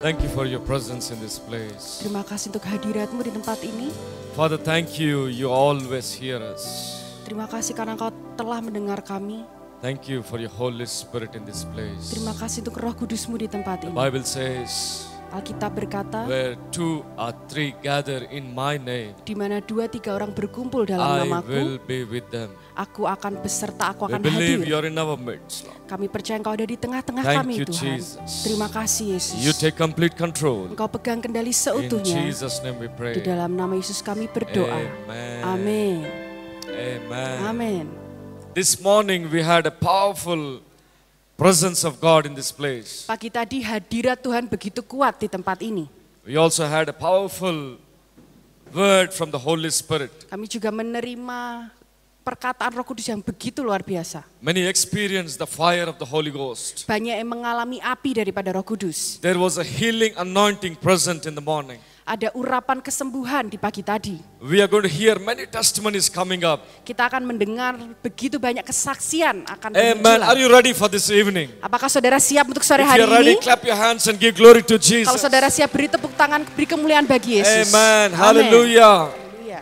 Thank you for your presence in this place. Terima kasih untuk hadiratmu di tempat ini. Father, thank you, you always hear us. Terima kasih karena Engkau telah mendengar kami. Thank you for your Holy Spirit in this place. Terima kasih untuk Roh Kudus-Mu di tempat The ini. Bible says, Alkitab berkata, where 2 or 3 gather in my name, di mana 2-3 orang berkumpul dalam I namaku, will be with them. aku akan beserta, aku We akan believe you hadir. are in our midst, Lord. Kami percaya Engkau ada di tengah-tengah Thank kami, you, Tuhan. Jesus. Terima kasih, Yesus. You take complete control. Engkau pegang kendali In seutuhnya. Jesus' name we pray. Di dalam nama Yesus kami berdoa. Amen. Amin. Amen. Amin. This morning we had a powerful presence of God in this place. Pagi tadi hadirat Tuhan begitu kuat di tempat ini. We also had a powerful word from the Holy Spirit. Kami juga menerima perkataan Roh Kudus yang begitu luar biasa. Many experienced the fire of the Holy Ghost. Banyak yang mengalami api daripada Roh Kudus. There was a healing anointing present in the morning. Ada urapan kesembuhan di pagi tadi. We are going to hear many testimonies coming up. Kita akan mendengar begitu banyak kesaksian akan Amen. bermunculan. Are you ready for this evening? Apakah saudara siap untuk sore If hari you're ready, ini? clap your hands and give glory to Jesus. Kalau saudara siap, beri tepuk tangan, beri kemuliaan bagi Yesus. Amen. Amin. Hallelujah. Haleluya.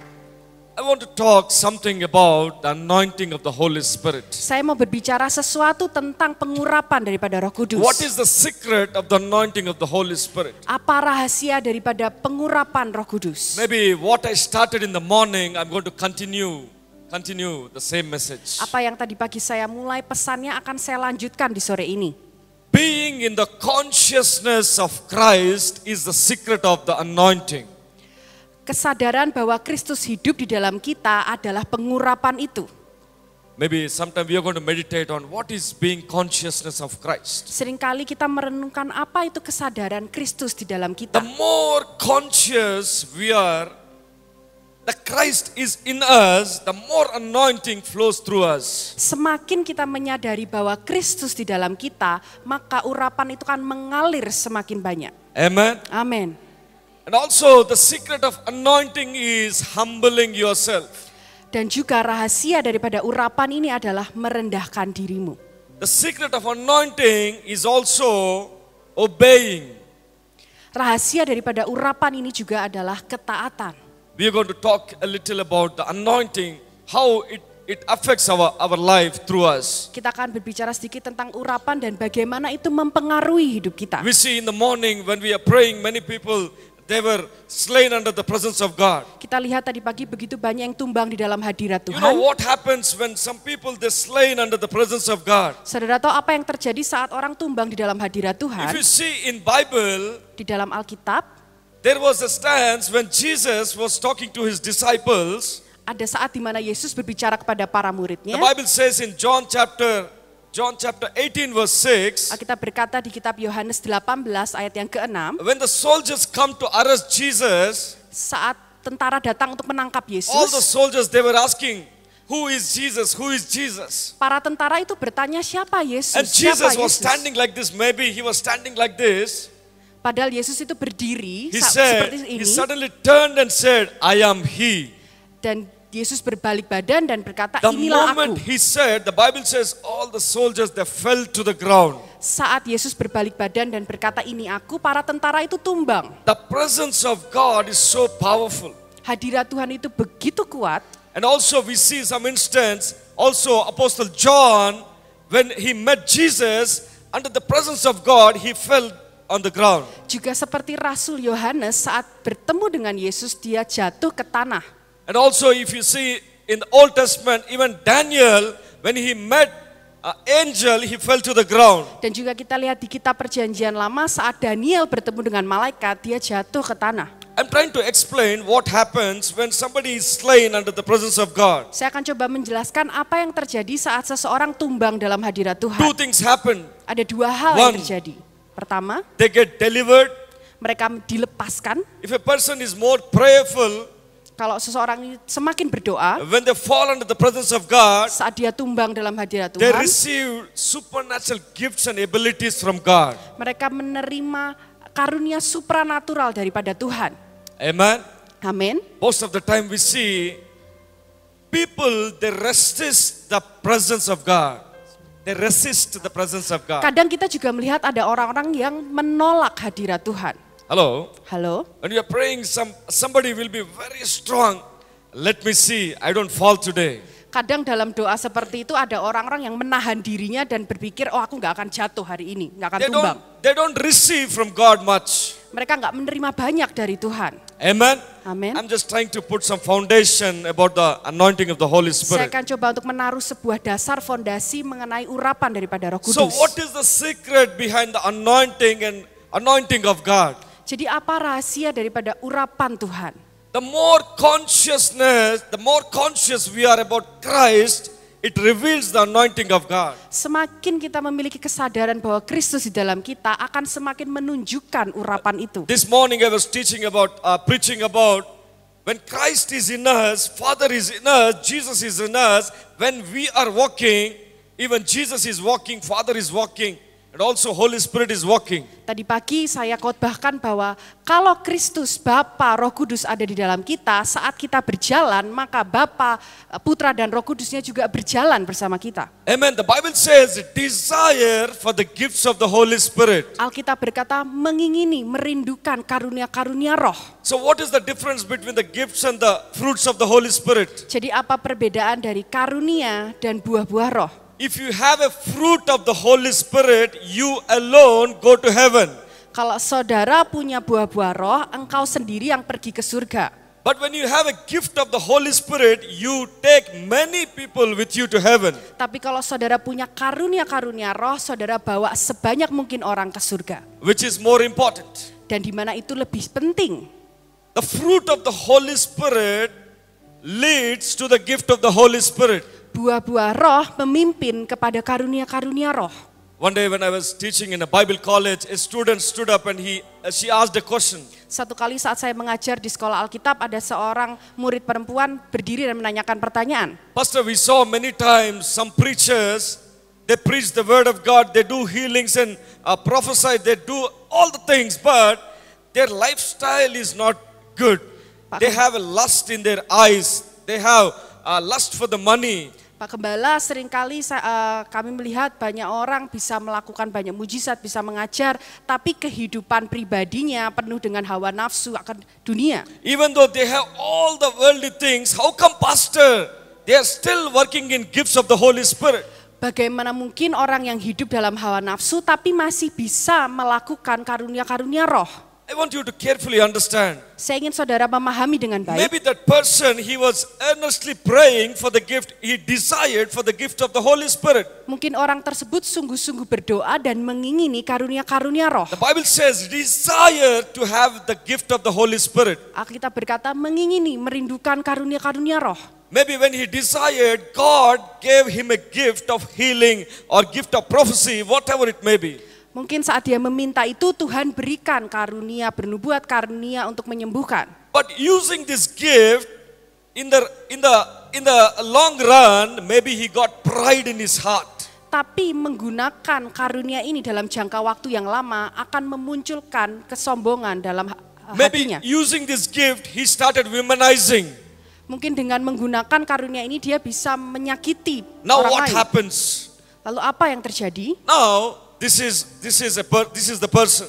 I want to talk something about the anointing of the Holy Spirit. Saya mau berbicara sesuatu tentang pengurapan daripada Roh Kudus. What is the secret of the anointing of the Holy Spirit? Apa rahasia daripada pengurapan Roh Kudus? Maybe what I started in the morning, I'm going to continue the same message. Apa yang tadi pagi saya mulai, pesannya akan saya lanjutkan di sore ini. Being in the consciousness of Christ is the secret of the anointing. Kesadaran bahwa Kristus hidup di dalam kita adalah pengurapan itu. Maybe sometime we are going to meditate on what is being consciousness of Christ. Seringkali kita merenungkan apa itu kesadaran Kristus di dalam The kita. more conscious we are, the Christ is in us, the more anointing flows through us. Semakin kita menyadari bahwa Kristus di dalam kita, maka urapan itu kan mengalir semakin banyak. Amen. Amin. And also the secret of anointing is humbling yourself. Dan juga rahasia daripada urapan ini adalah merendahkan dirimu. The secret of anointing is also obeying. Rahasia daripada urapan ini juga adalah ketaatan. We are going to talk a little about the anointing, how it affects our life through us. Kita akan berbicara sedikit tentang urapan dan bagaimana itu mempengaruhi hidup kita. We see in the morning when we are praying, many people, they were slain under the presence of God. Kita lihat tadi pagi begitu banyak yang tumbang di dalam hadirat You know Tuhan. what happens when some people they slain under the presence of God? Saudara tahu apa yang terjadi saat orang tumbang di dalam hadirat If Tuhan? you see in Bible, Di dalam Alkitab, there was a stance when Jesus was talking to his disciples. ada saat di mana Yesus berbicara kepada para muridnya. The Bible says in John chapter 18 verse 6, Alkitab berkata di kitab Yohanes 18 ayat yang ke-6, when the soldiers come to arrest Jesus, saat tentara datang untuk menangkap all the Yesus, soldiers they were asking, who is Jesus? Who is Jesus? para tentara itu bertanya siapa Yesus? And Siapa Jesus was Yesus? standing like this. Maybe he was standing like this. Padahal Yesus itu berdiri He seperti he ini, suddenly turned and said, I am he. dan Yesus berbalik badan dan berkata, The inilah moment aku. he said, the Bible says all the soldiers they fell to the ground. Saat Yesus berbalik badan dan berkata ini aku, para tentara itu tumbang. The presence of God is so powerful. Hadirat Tuhan itu begitu kuat. And also we see some instance, also Apostle John, when he met Jesus, under the presence of God, he fell on the ground. Juga seperti Rasul Yohanes saat bertemu dengan Yesus, dia jatuh ke tanah. And also if you see in the Old Testament, even Daniel, when he met an angel, he fell to the ground. Dan juga kita lihat di kitab perjanjian lama saat Daniel bertemu dengan malaikat, dia jatuh ke tanah. I'm trying to explain what happens when somebody is slain under the presence of God. Saya akan coba menjelaskan apa yang terjadi saat seseorang tumbang dalam hadirat Two Tuhan. things happen. Ada dua hal One. yang terjadi. Pertama, They get delivered. mereka dilepaskan. If a person is more prayerful, Kalau seseorang semakin berdoa, when they fall under the presence of God, saat dia tumbang dalam hadirat they Tuhan, receive supernatural gifts and abilities from God. mereka menerima karunia supranatural daripada Tuhan. Amen. Amin. Most of the time we see people, they resist the presence of God. They resist the presence of God. Kadang kita juga melihat ada orang-orang yang menolak hadirat Tuhan. Hello? Halo? When you are praying, somebody will be very strong. Let me see, I don't fall today. Kadang dalam doa seperti itu ada orang-orang yang menahan dirinya dan berpikir, oh aku nggak akan jatuh hari ini, nggak akan tumbang. They don't receive from God much. Mereka nggak menerima banyak dari Tuhan. Amen? Amin. I'm just trying to put some foundation about the anointing of the Holy Saya Spirit. akan coba untuk menaruh sebuah dasar fondasi mengenai urapan daripada Roh Kudus. So what is the secret behind the anointing of God? Jadi apa rahasia daripada urapan Tuhan? The more conscious we are about Christ, it reveals the anointing of God. Semakin kita memiliki kesadaran bahwa Kristus di dalam kita akan semakin menunjukkan urapan itu. This morning I was preaching about when Christ is in us, Father is in us, Jesus is in us. When we are walking, even Jesus is walking, Father is walking, and also Holy Spirit is walking. Tadi pagi saya khotbahkan bahwa kalau Kristus, Bapa, Roh Kudus ada di dalam kita, saat kita berjalan, maka Bapa, Putra dan Roh Kudusnya juga berjalan bersama kita. Amen. The Bible says desire for the gifts of the Holy Spirit. Alkitab berkata mengingini, merindukan karunia-karunia Roh. So what is the difference between the gifts and the fruits of the Holy Spirit? Jadi apa perbedaan dari karunia dan buah-buah Roh? If you have a fruit of the Holy Spirit, you alone go to heaven. Kalau saudara punya buah-buah Roh, engkau sendiri yang pergi ke surga. But when you have a gift of the Holy Spirit, you take many people with you to heaven. Tapi kalau saudara punya karunia-karunia Roh, saudara bawa sebanyak mungkin orang ke surga. Which is more important? Dan di mana itu lebih penting? The fruit of the Holy Spirit leads to the gift of the Holy Spirit. Buah-buah Roh memimpin kepada karunia-karunia Roh. One day when I was teaching in a Bible college, a student stood up and she asked a question. Satu kali saat saya mengajar di sekolah Alkitab, ada seorang murid perempuan berdiri dan menanyakan pertanyaan. Pastor, we saw many times some preachers, they preach the word of God, they do healings and prophesy, they do all the things, but their lifestyle is not good. They have a lust in their eyes, they have a lust for the money. Pak Gembala, seringkali kami melihat banyak orang bisa melakukan banyak mujizat, bisa mengajar, tapi kehidupan pribadinya penuh dengan hawa nafsu akan dunia. Even though they have all the worldly things, how come pastor, they are still working in gifts of the Holy Spirit? Bagaimana mungkin orang yang hidup dalam hawa nafsu tapi masih bisa melakukan karunia-karunia Roh? I want you to carefully understand. Saya ingin saudara memahami dengan baik. Maybe that person, he was earnestly praying for the gift, he desired for the gift of the Holy Spirit. Mungkin orang tersebut sungguh-sungguh berdoa dan mengingini karunia-karunia Roh. The Bible says desire to have the gift of the Holy Spirit. Alkitab berkata mengingini, merindukan karunia-karunia Roh. Maybe when he desired, God gave him a gift of healing or gift of prophecy, whatever it may be. Mungkin saat dia meminta itu Tuhan berikan karunia bernubuat, karunia untuk menyembuhkan. But using this gift in the long run, maybe he got pride in his heart. Tapi menggunakan karunia ini dalam jangka waktu yang lama akan memunculkan kesombongan dalam Maybe hatinya. using this gift, he started womanizing. Mungkin dengan menggunakan karunia ini dia bisa menyakiti Now orang what lain. happens? Lalu apa yang terjadi? Now this is the person.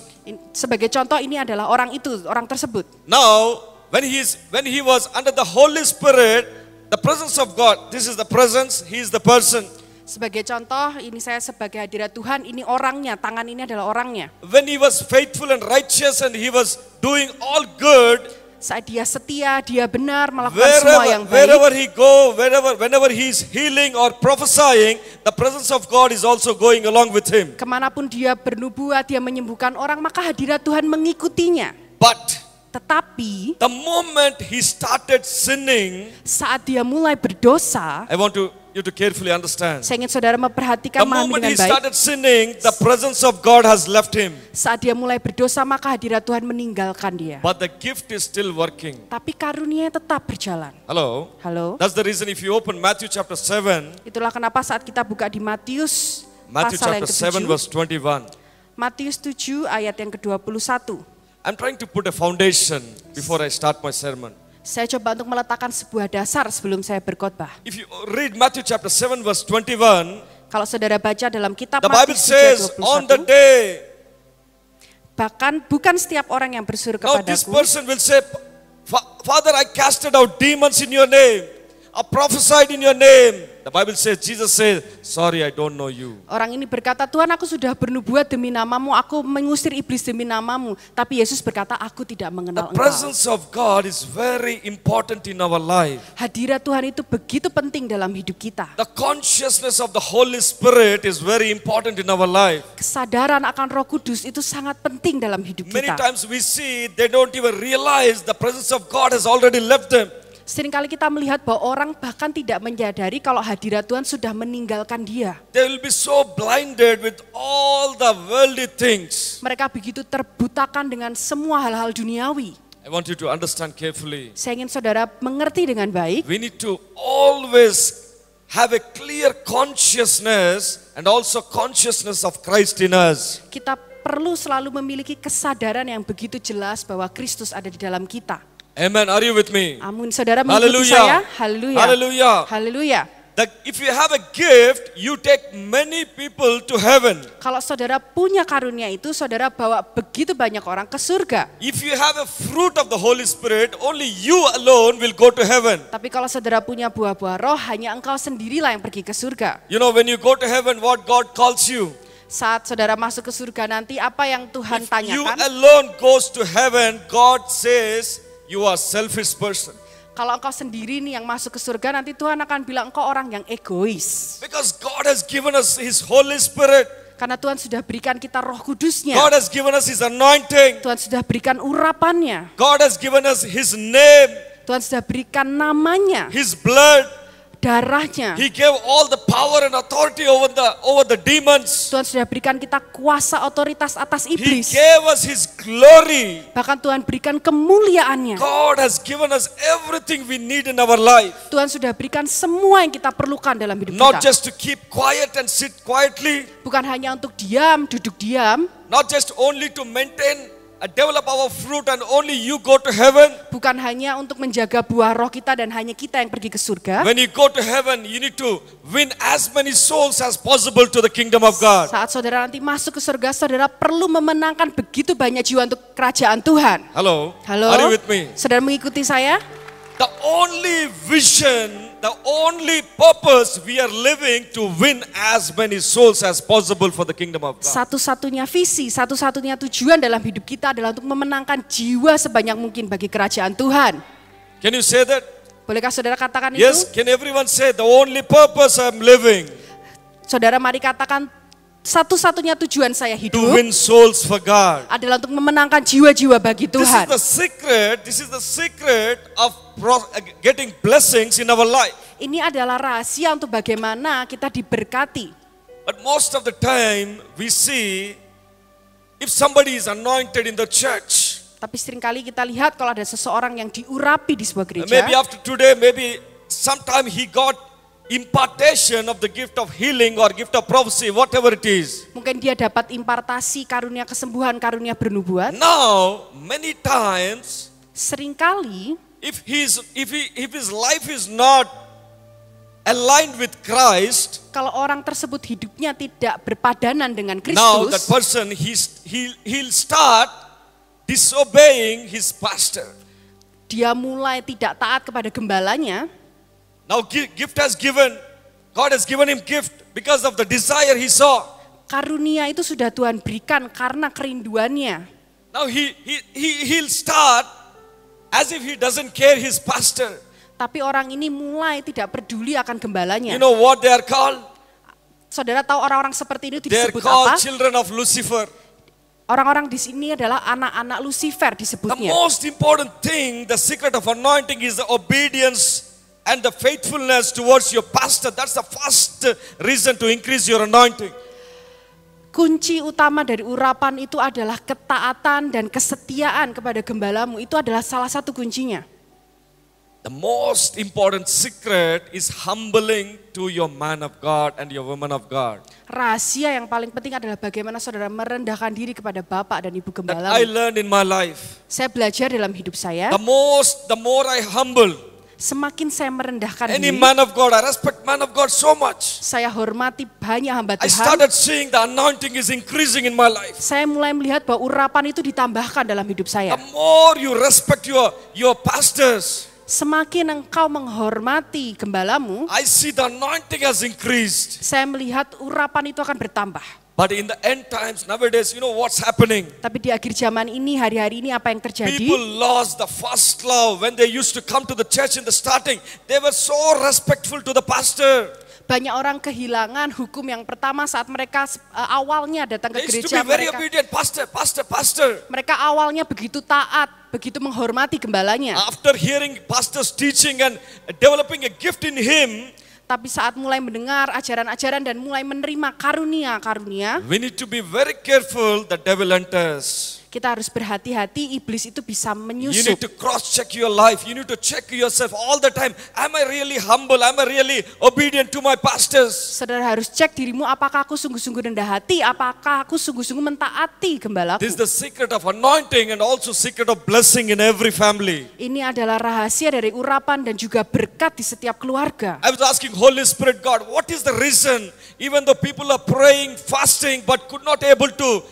Sebagai contoh ini adalah orang itu, orang tersebut. Now when he was under the Holy Spirit, the presence of God, this is the presence, he is the person. Sebagai contoh, ini saya sebagai hadirat Tuhan, ini orangnya, tangan ini adalah orangnya. When he was faithful and righteous and he was doing all good, saat dia setia, dia benar, melakukan semua yang baik. wherever he go, whenever he is healing or prophesying, the presence of God is also going along with him. Kemanapun dia bernubuat, dia menyembuhkan orang, maka hadirat Tuhan mengikutinya. But Tetapi the moment he started sinning, saat dia mulai berdosa, I want you to carefully understand. saya ingin saudara memperhatikan, The memahami moment dengan he baik. started sinning, the presence of God has left him. Saat dia mulai berdosa, maka hadirat Tuhan meninggalkan dia. But the gift is still working. Tapi karunia tetap berjalan. Hello? Halo? That's the reason if you open Matthew chapter 7, Itulah kenapa saat kita buka di Matius Matthew pasal yang chapter 7 ke-7, verse 21. Matius 7 ayat yang ke-21. I'm trying to put a foundation before I start my sermon. Saya coba untuk meletakkan sebuah dasar sebelum saya berkhotbah. If you read Matthew chapter 7 verse 21, Kalau saudara baca dalam kitab The Bible Matius says, on the 3:21, day, bahkan bukan setiap orang yang berseru now this kepadaku, person will say, Father, I casted out demons in your name. I prophesied in your name. The Bible says, Jesus says, sorry, I don't know you. orang ini berkata, Tuhan aku sudah bernubuat demi namamu, aku mengusir iblis demi namamu. Tapi Yesus berkata, aku tidak The mengenal engkau. presence of God is very important in our life. Hadirat Tuhan itu begitu penting dalam hidup kita. The consciousness of the Holy Spirit is very important in our life. Kesadaran akan Roh Kudus itu sangat penting dalam hidup Many kita. times we see they don't even realize the presence of God has already left them. Seringkali kita melihat bahwa orang bahkan tidak menyadari kalau hadirat Tuhan sudah meninggalkan dia. They will be so blinded with all the worldly things. Mereka begitu terbutakan dengan semua hal-hal duniawi. I want you to understand carefully. Saya ingin saudara mengerti dengan baik. We need to always have a clear consciousness and also consciousness of Christ in us. Kita perlu selalu memiliki kesadaran yang begitu jelas bahwa Kristus ada di dalam kita. Amen. Are you with me? Amin. Saudara mengikuti Hallelujah. saya? Haleluya. Hallelujah. Haleluya. If you have a gift, you take many people to heaven. Kalau saudara punya karunia itu, saudara bawa begitu banyak orang ke surga. If you have a fruit of the Holy Spirit, only you alone will go to heaven. Tapi kalau saudara punya buah-buah roh, hanya engkau sendirilah yang pergi ke surga. You know, when you go to heaven, what God calls you. Saat saudara masuk ke surga nanti, apa yang Tuhan If you tanyakan? alone goes to heaven, God says you are selfish person. Kalau engkau sendiri nih yang masuk ke surga, nanti Tuhan akan bilang engkau orang yang egois. Because God has given us His Holy Spirit. Karena Tuhan sudah berikan kita Roh Kudusnya. God has given us His anointing. Tuhan sudah berikan urapannya. God has given us His name, Tuhan sudah berikan namanya, His blood. darahnya. He gave all the power and authority over the demons. Tuhan sudah berikan kita kuasa otoritas atas He iblis. gave us His glory. Bahkan Tuhan berikan kemuliaannya. God has given us everything we need in our life. Tuhan sudah berikan semua yang kita perlukan dalam hidup Not kita. just to keep quiet and sit quietly. Bukan hanya untuk diam, duduk diam. Not just only to maintain develop our fruit and only you go to heaven. Bukan hanya untuk menjaga buah roh kita dan hanya kita yang pergi ke surga. When you go to heaven, you need to win as many souls as possible to the kingdom of God. Saat saudara nanti masuk ke surga, saudara perlu memenangkan begitu banyak jiwa untuk kerajaan Tuhan. Hello? Halo? Are you with me? Saudara mengikuti saya? The only vision, the only purpose we are living to win as many souls as possible for the kingdom of God. Satu-satunya visi, satu-satunya tujuan dalam hidup kita adalah untuk memenangkan jiwa sebanyak mungkin bagi kerajaan Tuhan. Can you say that? Bolehkah saudara katakan Yes, itu? can everyone say the only purpose I'm living Saudara mari katakan, satu-satunya tujuan saya to hidup win souls for God. adalah untuk memenangkan jiwa-jiwa bagi Tuhan. This is the secret of getting blessings in our life. Ini adalah rahasia untuk bagaimana kita diberkati. But most of the time we see if somebody is anointed in the church, Tapi seringkali kita lihat kalau ada seseorang yang diurapi di sebuah gereja, maybe after today, maybe sometime he got impartation of the gift of healing or gift of prophecy, whatever it is. mungkin dia dapat impartasi karunia kesembuhan, karunia bernubuat. Now, many times, Seringkali if his life is not aligned with Christ, kalau orang tersebut hidupnya tidak berpadanan dengan now that Kristus, person he'll start disobeying his pastor. dia mulai tidak taat kepada gembalanya. Now gift has given, God has given him gift because of the desire he saw. Karunia itu sudah Tuhan berikan karena kerinduannya. Now he'll start as if he doesn't care his pastor. Tapi orang ini mulai tidak peduli akan gembalanya. You know what they are called? Saudara tahu orang-orang seperti ini They are disebut called apa? children of Lucifer. Orang-orang di sini adalah anak-anak Lucifer The disebutnya. most important thing, the secret of anointing is the obedience and the faithfulness towards your pastor. That's the first reason to increase your anointing. Kunci utama dari urapan itu adalah ketaatan dan kesetiaan kepada gembalamu. Itu adalah salah satu kuncinya. The most important secret is humbling to your man of God and your woman of God. Rahasia yang paling penting adalah bagaimana saudara merendahkan diri kepada bapak dan ibu That I gembalamu. learned in my life. Saya belajar dalam hidup saya, The more I humble, Semakin saya merendahkan Any diri, man of God, I respect man of God so much. saya hormati banyak hamba I Tuhan. started seeing the anointing is increasing in my life. Saya mulai melihat bahwa urapan itu ditambahkan dalam hidup saya. The more you respect your pastors, Semakin engkau menghormati gembalamu, I see the anointing has increased. saya melihat urapan itu akan bertambah. But in the end times, nowadays, you know what's happening? Tapi di akhir zaman ini, hari-hari ini apa yang terjadi? People lost the first love when they used to come to the church in the starting. They were so respectful to the pastor. Banyak orang kehilangan hukum yang pertama saat mereka awalnya datang They ke used to gereja. be very obedient. Pastor. Mereka awalnya begitu taat, begitu menghormati gembalanya. After hearing pastor's teaching and developing a gift in him, Tapi saat mulai mendengar ajaran-ajaran dan mulai menerima karunia-karunia, we need to be very careful the devil enters. kita harus berhati-hati, iblis itu bisa You menyusup. need to cross-check your life. You need to check yourself all the time. Am I really humble? Am I really obedient to my pastors? Saudara harus cek dirimu, apakah aku sungguh-sungguh rendah hati, apakah aku sungguh-sungguh mentaati gembalaku. This is the secret of anointing and also secret of blessing in every family. Ini adalah rahasia dari urapan dan juga berkat di setiap keluarga. I was asking Holy Spirit, God, what is the reason even though people are praying, fasting, but could not able to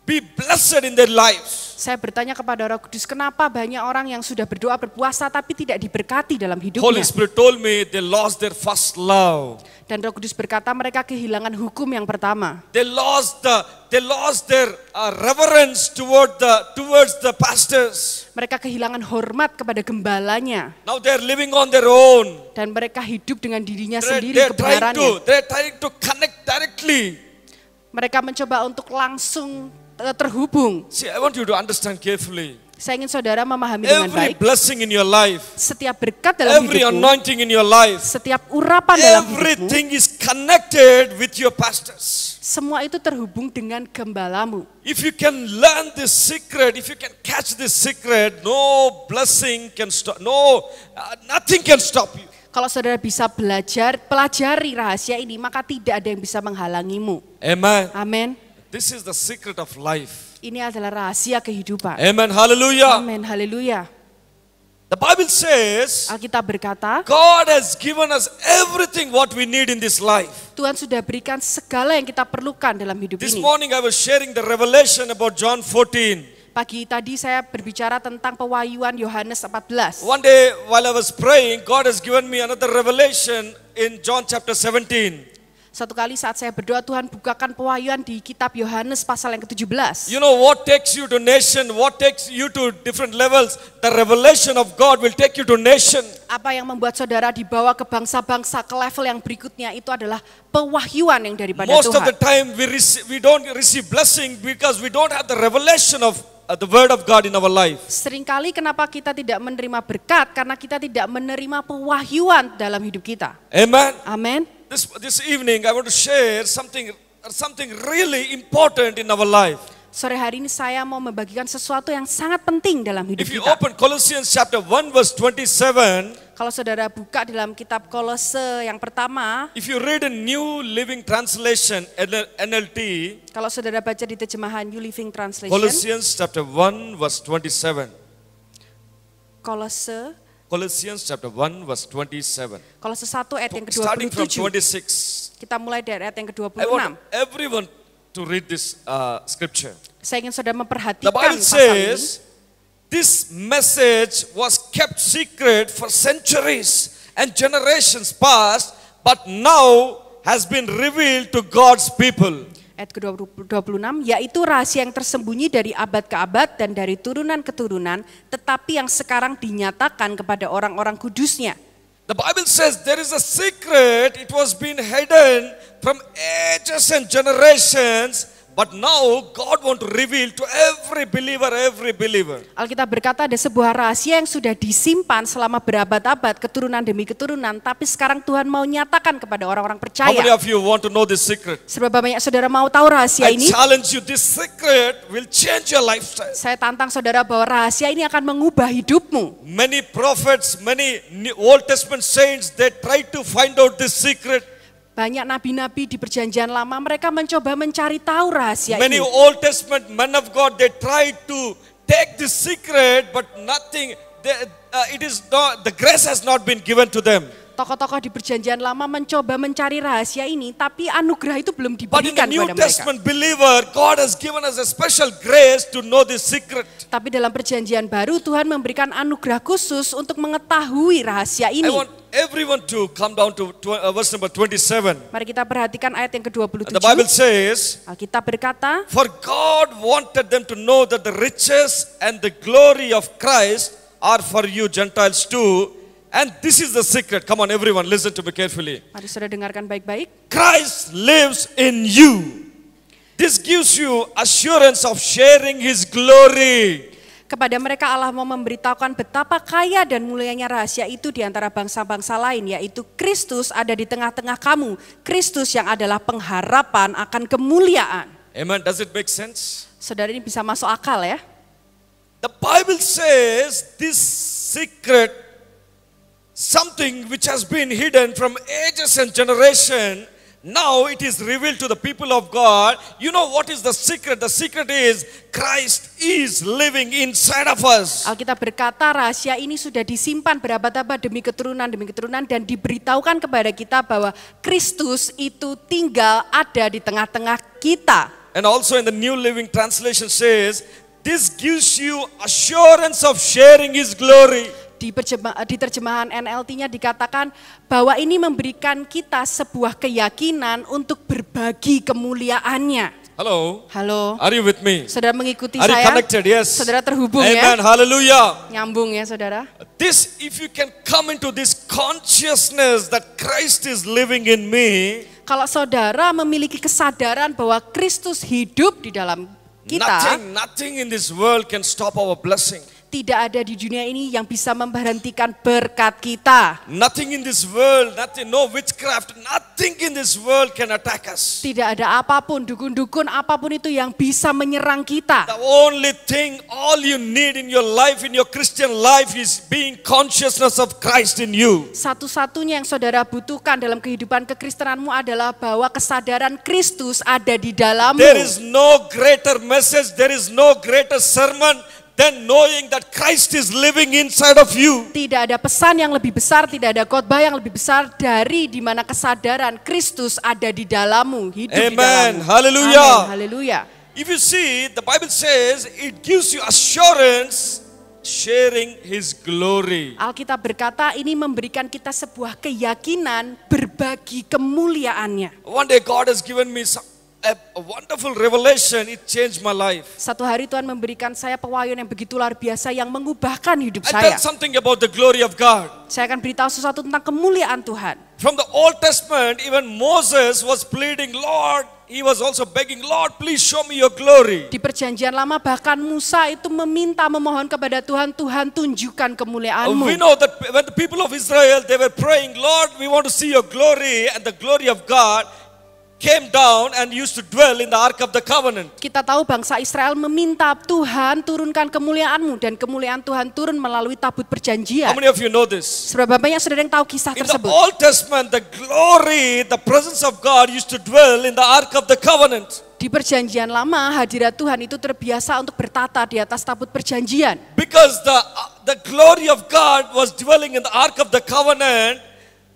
be blessed in their lives? Saya bertanya kepada Roh Kudus, kenapa banyak orang yang sudah berdoa berpuasa tapi tidak diberkati dalam Holy hidupnya? Spirit told me they lost their first love. Dan Roh Kudus berkata mereka kehilangan hukum yang pertama. They lost their reverence towards the pastors. Mereka kehilangan hormat kepada gembalanya. Now they are living on their own. Dan mereka hidup dengan dirinya sendiri, They're kebenarannya. trying to connect directly. Mereka mencoba untuk langsung terhubung. See, I want you to understand carefully. Saya ingin saudara memahami dengan Every baik. blessing in your life, Setiap berkat dalam every hidupmu, anointing in your life, setiap urapan dalam hidupmu, everything is connected with your pastors. semua itu terhubung dengan gembalamu. If you can learn this secret, if you can catch this secret, no blessing can stop, nothing can stop you. Kalau saudara bisa pelajari rahasia ini, maka tidak ada yang bisa menghalangimu. Amen. Amin. This is the secret of life. Ini adalah rahasia kehidupan. Amen. Hallelujah. Amin. Haleluya. The Bible says Alkitab berkata, God has given us everything what we need in this life. Tuhan sudah berikan segala yang kita perlukan dalam hidup This ini. morning I was sharing the revelation about John 14. Pagi tadi saya berbicara tentang pewahyuan Yohanes 14. One day while I was praying, God has given me another revelation in John chapter 17. Satu kali saat saya berdoa, Tuhan bukakan pewahyuan di kitab Yohanes pasal yang ke-17. You know what takes you to nation, what takes you to different levels, the revelation of God will take you to nation. Apa yang membuat saudara dibawa ke bangsa-bangsa ke level yang berikutnya itu adalah pewahyuan yang daripada Most of the Tuhan. time we don't receive blessing because we don't have the revelation of the word of God in our life. Seringkali kenapa kita tidak menerima berkat? Karena kita tidak menerima pewahyuan dalam hidup kita. Amen. Amin. This evening I want to share something really important in our life. Sore hari ini saya mau membagikan sesuatu yang sangat penting dalam hidup If you kita. open Colossians chapter 1 verse 27, Kalau saudara buka dalam kitab Kolose yang pertama, if you read a New Living Translation, NLT, kalau saudara baca di terjemahan New Living Translation, Colossians chapter 1 verse 27. Colossians chapter 1 verse 27. Kolose 1 ayat yang Starting from ke-27. 26. Kita mulai dari ayat yang ke-26. I want everyone to read this scripture. Saya ingin saudara The memperhatikan Bible pasal ini. says, this message was kept secret for centuries and generations past, but now has been revealed to God's people. Ayat ke-26, yaitu rahasia yang tersembunyi dari abad ke abad dan dari turunan ke turunan, tetapi yang sekarang dinyatakan kepada orang-orang kudusnya. The Bible says there is a secret, it was been hidden from ages and generations, but now God want to reveal to every believer. Alkitab berkata ada sebuah rahasia yang sudah disimpan selama berabad-abad, keturunan demi keturunan, tapi sekarang Tuhan mau nyatakan kepada orang-orang How percaya. many of you want to know this secret? Seberapa banyak saudara mau tahu rahasia I ini? challenge you, this secret will change your lifestyle. Saya tantang saudara bahwa rahasia ini akan mengubah hidupmu. Many prophets, many Old Testament saints, they try to find out this secret. Banyak nabi-nabi di perjanjian lama, mereka mencoba mencari tahu rahasia Many ini. Old Testament men of God, they try to take this secret, but nothing, the grace has not been given to them. Tokoh-tokoh di perjanjian lama mencoba mencari rahasia ini, tapi anugerah itu belum But in the diberikan New kepada mereka. Testament believer, God has given us a special grace to know this secret. Tapi dalam perjanjian baru Tuhan memberikan anugerah khusus untuk mengetahui rahasia I ini. want everyone to come down to verse number 27. Mari kita perhatikan ayat yang ke-27. The Bible says, Alkitab berkata, for God wanted them to know that the riches and the glory of Christ are for you Gentiles too. And this is the secret. Come on everyone, listen to me carefully. mari saudara dengarkan baik-baik. Christ lives in you. This gives you assurance of sharing His glory. Kepada mereka Allah mau memberitahukan betapa kaya dan mulianya rahasia itu di antara bangsa-bangsa lain, yaitu Kristus ada di tengah-tengah kamu. Kristus yang adalah pengharapan akan kemuliaan. Amen. Does it make sense? Saudara, ini bisa masuk akal ya. The Bible says this secret, something which has been hidden from ages and generation, now it is revealed to the people of God. You know what is the secret? The secret is Christ is living inside of us. Alkitab berkata rahasia ini sudah disimpan berabad-abad demi keturunan dan diberitahukan kepada kita bahwa Kristus itu tinggal ada di tengah-tengah kita. And also in the New Living Translation says, this gives you assurance of sharing His glory. Di terjemahan NLT-nya dikatakan bahwa ini memberikan kita sebuah keyakinan untuk berbagi kemuliaannya. Hello. Halo. Are you with me? Saudara mengikuti Are you saya? connected? Yes. Saudara terhubung Amen. ya? Hallelujah. Nyambung ya saudara? This, if you can come into this consciousness that Christ is living in me, Kalau saudara memiliki kesadaran bahwa Kristus hidup di dalam kita, nothing in this world can stop our blessing. tidak ada di dunia ini yang bisa memberhentikan berkat kita. Nothing in this world, no witchcraft, nothing in this world can attack us. Tidak ada apapun, dukun-dukun apapun itu yang bisa menyerang kita. The only thing, all you need in your life, in your Christian life is being consciousness of Christ in you. Satu-satunya yang saudara butuhkan dalam kehidupan kekristenanmu adalah bahwa kesadaran Kristus ada di dalammu. There is no greater message, there is no greater sermon than knowing that Christ is living inside of you. Tidak ada pesan yang lebih besar, tidak ada khotbah yang lebih besar dari di mana kesadaran Kristus ada di dalammu, hidup di Amen. dalammu. Hallelujah. Amin. Haleluya. If you see, the Bible says it gives you assurance sharing His glory. Alkitab berkata ini memberikan kita sebuah keyakinan berbagi kemuliaannya. One day God has given me a wonderful revelation, it changed my life. Satu hari Tuhan memberikan saya pewahyuan yang begitu luar biasa yang mengubahkan hidup I saya. tell something about the glory of God. Saya akan beritahu sesuatu tentang kemuliaan Tuhan. From the Old Testament, even Moses was pleading, Lord, he was also begging, Lord, please show me your glory. Di perjanjian lama bahkan Musa itu memohon kepada Tuhan, Tuhan tunjukkan kemuliaan-Mu. We know that when the people of Israel, they were praying, Lord, we want to see your glory, and the glory of God came down and used to dwell in the Ark of the Covenant. Kita tahu bangsa Israel meminta Tuhan turunkan kemuliaan-Mu dan kemuliaan Tuhan turun melalui tabut perjanjian. How many of you know this? Seberapa banyak saudara yang tahu kisah In the tersebut? Old Testament, the glory, the presence of God used to dwell in the Ark of the Covenant. Di perjanjian lama hadirat Tuhan itu terbiasa untuk bertata di atas tabut perjanjian. Because the glory of God was dwelling in the Ark of the Covenant.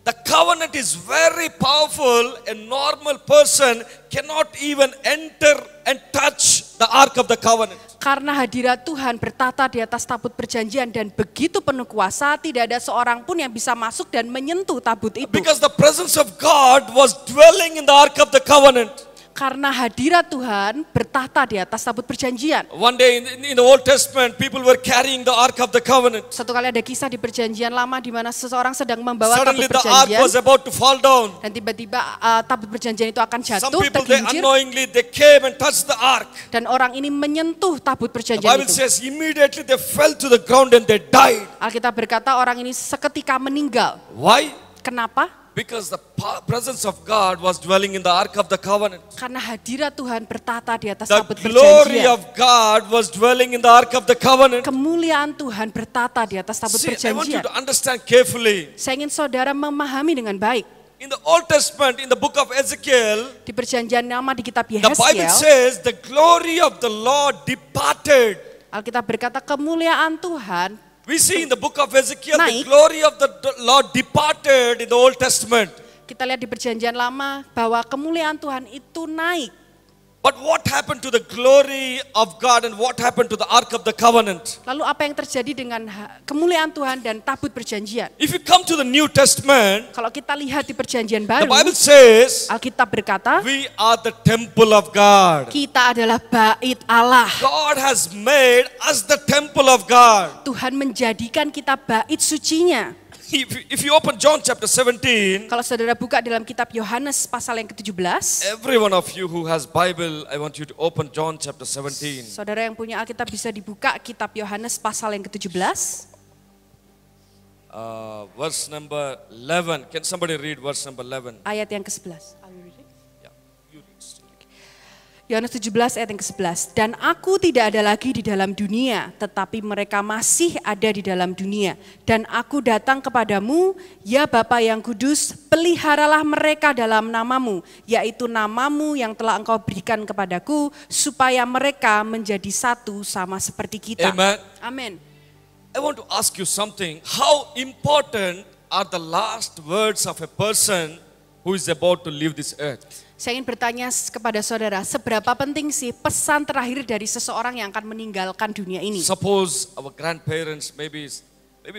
The covenant is very powerful. A normal person cannot even enter and touch the Ark of the Covenant. Karena hadirat Tuhan bertata di atas tabut perjanjian dan begitu penuh kuasa, tidak ada seorang pun yang bisa masuk dan menyentuh tabut itu. Because the presence of God was dwelling in the Ark of the Covenant. Karena hadirat Tuhan bertahta di atas tabut perjanjian. One day in the Old Testament, people were carrying the Ark of the Covenant. Satu kali ada kisah di perjanjian lama di mana seseorang sedang membawa Suddenly tabut the Ark perjanjian was about to fall down. dan tiba-tiba tabut perjanjian itu akan Some jatuh, people, they tergelincir, unknowingly, they came and touched the Ark. dan orang ini menyentuh tabut The perjanjian Bible itu. says immediately they fell to the ground and they died. Alkitab berkata orang ini seketika meninggal. Why? Kenapa? Because the presence of God was dwelling in the Ark of the Covenant. Karena hadirat Tuhan bertata di atas The tabut glory perjanjian. of God was dwelling in the Ark of the Covenant. Kemuliaan Tuhan bertata di atas tabut See, I want you perjanjian. to understand carefully. Saya ingin saudara memahami dengan baik. In the Old Testament, in the book of Ezekiel, Di perjanjian lama di kitab the Bible Yehezkiel, says the glory of the Lord departed, Alkitab berkata kemuliaan Tuhan We see in the book of Ezekiel the Naik. glory of the Lord departed in the Old Testament. Kita lihat di perjanjian lama bahwa kemuliaan Tuhan itu naik. But what happened to the glory of God and what happened to the Ark of the Covenant? Lalu apa yang terjadi dengan kemuliaan Tuhan dan tabut perjanjian? If you come to the New Testament, Kalau kita lihat di perjanjian the baru, Bible says Alkitab berkata, we are the temple of God. kita adalah bait Allah. God has made us the temple of God. Tuhan menjadikan kita bait sucinya. If you open John chapter 17, Kalau saudara buka dalam kitab Yohanes pasal yang ke-17, every one of you who has Bible, I want you to open John chapter 17. saudara yang punya Alkitab bisa dibuka kitab Yohanes pasal yang ke-17, Verse number 11. Can somebody read verse number 11? ayat yang ke-11. Yeah, you read. Yohanes 17 ayat yang ke-11. Dan aku tidak ada lagi di dalam dunia, tetapi mereka masih ada di dalam dunia. Dan aku datang kepadamu, ya Bapa yang kudus, peliharalah mereka dalam namamu, yaitu namamu yang telah engkau berikan kepadaku, supaya mereka menjadi satu sama seperti kita. Amen. Amin. I want to ask you something. How important are the last words of a person who is about to leave this earth? Saya ingin bertanya kepada saudara, seberapa penting sih pesan terakhir dari seseorang yang akan meninggalkan dunia ini? Suppose our grandparents maybe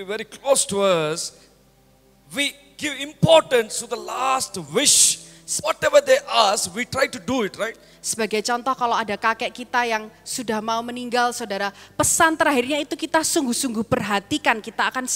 very close to us, we give importance to the last wish. Whatever they ask, we try to do it, right? Sebagai contoh, kalau ada kakek kita yang sudah mau meninggal, saudara, pesan terakhirnya itu kita sungguh-sungguh perhatikan, kita akan